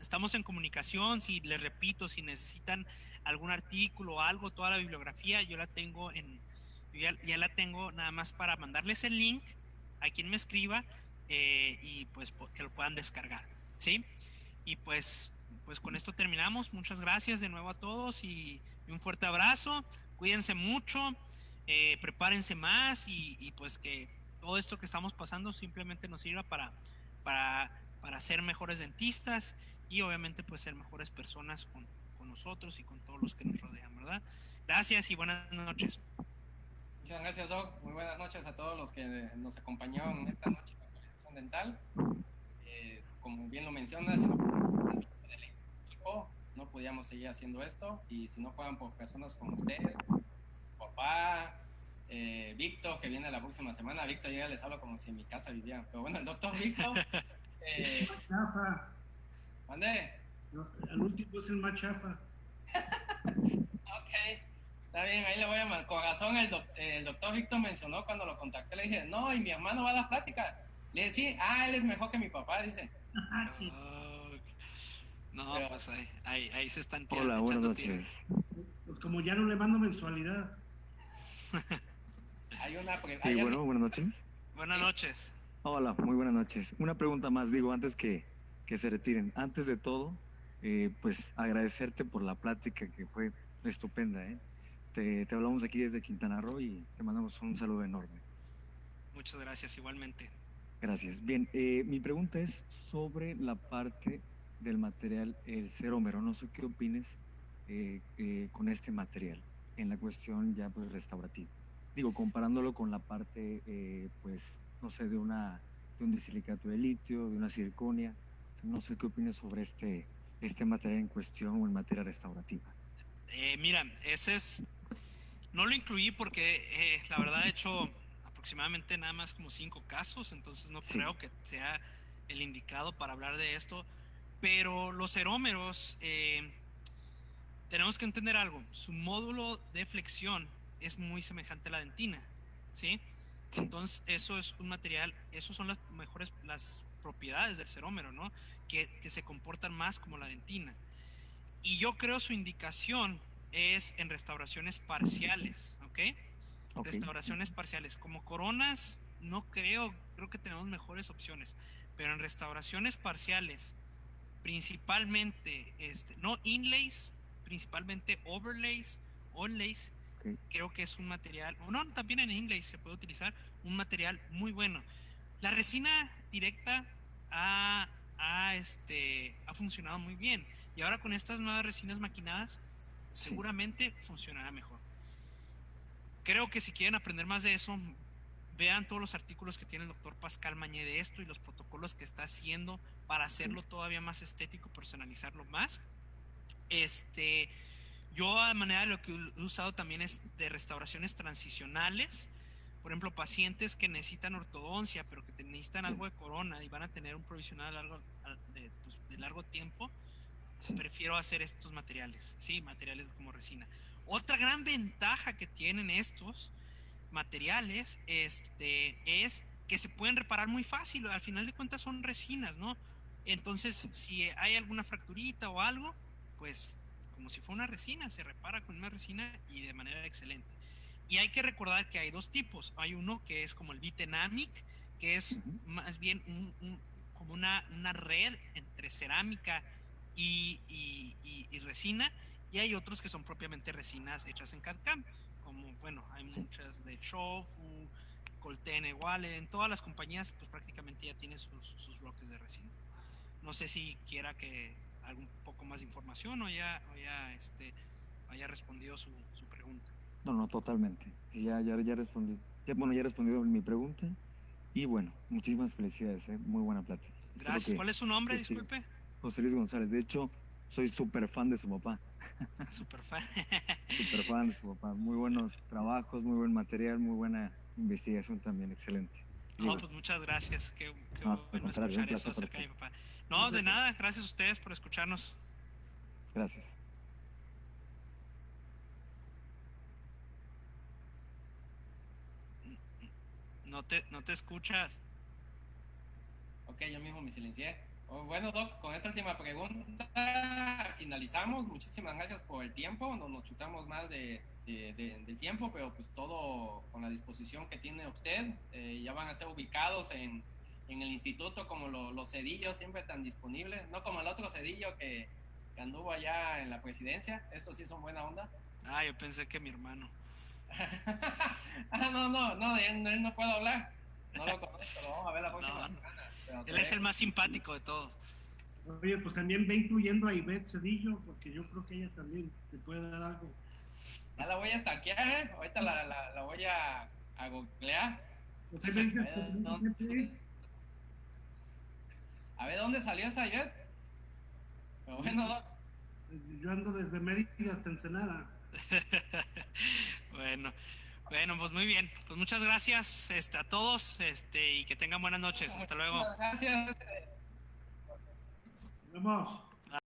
Estamos en comunicación. Si les repito, si necesitan algún artículo o algo, toda la bibliografía yo la tengo ya la tengo, nada más para mandarles el link a quien me escriba y pues que lo puedan descargar, ¿sí? Y pues con esto terminamos. Muchas gracias de nuevo a todos y un fuerte abrazo. Cuídense mucho, prepárense más y pues que todo esto que estamos pasando simplemente nos sirva para ser mejores dentistas y obviamente pues ser mejores personas con nosotros y con todos los que nos rodean, ¿verdad? Gracias y buenas noches. Muchas gracias, Doc. Muy buenas noches a todos los que nos acompañaron esta noche en la actualización dental. Como bien lo mencionas, si no del equipo, no podíamos seguir haciendo esto, y si no fueran por personas como ustedes, papá, Víctor, que viene la próxima semana. Víctor, yo ya les hablo como si en mi casa vivieran, pero bueno, el doctor Víctor. Chafa. ¿Mande? No, el último es el más chafa. Ok, está bien, ahí le voy a mandar. Corazón, el doctor Víctor mencionó cuando lo contacté, le dije, no, y mi hermano va a dar plática. Le dije, sí, él es mejor que mi papá, dice. No, pero, pues ahí se están tirando. Hola, buenas noches. Pues como ya no le mando mensualidad. Hay una sí, bueno, buenas noches. Buenas noches. Hola, muy buenas noches. Una pregunta más, antes que se retiren. Antes de todo, pues agradecerte por la plática que fue estupenda. Te hablamos aquí desde Quintana Roo y te mandamos un saludo enorme. Muchas gracias, igualmente. Gracias. Bien, mi pregunta es sobre la parte del material, el cerómero. No sé qué opines con este material en la cuestión ya pues restaurativa. Digo, comparándolo con la parte, pues, no sé, de un disilicato de litio, de una circonia. No sé qué opinas sobre este material en cuestión o en materia restaurativa. Mira, no lo incluí porque la verdad he hecho aproximadamente nada más como 5 casos, entonces no creo que sea el indicado para hablar de esto, pero los cerómeros, tenemos que entender algo. Su módulo de flexión es muy semejante a la dentina, ¿sí? Entonces eso es un material, esos son las propiedades del cerómero, ¿no? Que se comportan más como la dentina. Y yo creo su indicación es en restauraciones parciales, ¿ok? Restauraciones parciales. Como coronas, no creo que tenemos mejores opciones, pero en restauraciones parciales, principalmente, no inlays, principalmente overlays, onlays, creo que es un material, o no, también en inlays se puede utilizar un material muy bueno. La resina directa ha funcionado muy bien, y ahora con estas nuevas resinas maquinadas seguramente funcionará mejor. Creo que si quieren aprender más de eso, vean todos los artículos que tiene el doctor Pascal Mañé de esto y los protocolos que está haciendo para hacerlo todavía más estético, personalizarlo más. Yo a manera de lo que he usado también es de restauraciones transicionales. Por ejemplo, pacientes que necesitan ortodoncia, pero que necesitan algo de corona y van a tener un provisional de largo tiempo, prefiero hacer estos materiales, ¿sí? Materiales como resina. Otra gran ventaja que tienen estos materiales es que se pueden reparar muy fácil. Al final de cuentas son resinas, ¿no? Entonces, si hay alguna fracturita o algo, pues como si fuera una resina, se repara con una resina y de manera excelente. Y hay que recordar que hay dos tipos. Hay uno que es como el Bitenamic, que es más bien como una red entre cerámica y resina, y hay otros que son propiamente resinas hechas en CAD-CAM, como, bueno, hay muchas de Shofu, Coltene, Wallen, todas las compañías pues prácticamente ya tienen sus bloques de resina. No sé si quiera que algún poco más de información o ya haya respondido su pregunta. No, totalmente. Ya respondí. Ya he respondido mi pregunta. Y bueno, muchísimas felicidades, muy buena plática. Gracias. ¿Cuál es su nombre? Disculpe. José Luis González. De hecho, soy súper fan de su papá. Súper fan. Súper fan de su papá. Muy buenos trabajos, muy buen material, muy buena investigación también. Excelente. No, pues muchas gracias. Qué bueno escuchar eso acerca de mi papá. No, de nada. Gracias a ustedes por escucharnos. Gracias. No te escuchas. Ok, yo mismo me silencié. Bueno, Doc, con esta última pregunta finalizamos. Muchísimas gracias por el tiempo. Nos chutamos más del tiempo, pero pues todo con la disposición que tiene usted. Ya van a ser ubicados en el instituto como los Cedillos, siempre tan disponibles. No como el otro Cedillo que anduvo allá en la presidencia. Estos sí son buena onda. Yo pensé que mi hermano. No, él no puedo hablar. No lo conozco, lo vamos a ver la próxima semana. Él es el más simpático de todos. Oye, pues también ve incluyendo a Ivette Cedillo, porque yo creo que ella también te puede dar algo. Ya la voy a stalkear, ahorita la voy a googlear. Pues ahí me dices, a ver dónde salió esa Ivette. Pero bueno, yo ando desde Mérida hasta Ensenada. Bueno, pues muy bien. Pues muchas gracias a todos y que tengan buenas noches. Hasta luego. Gracias. Nos vemos.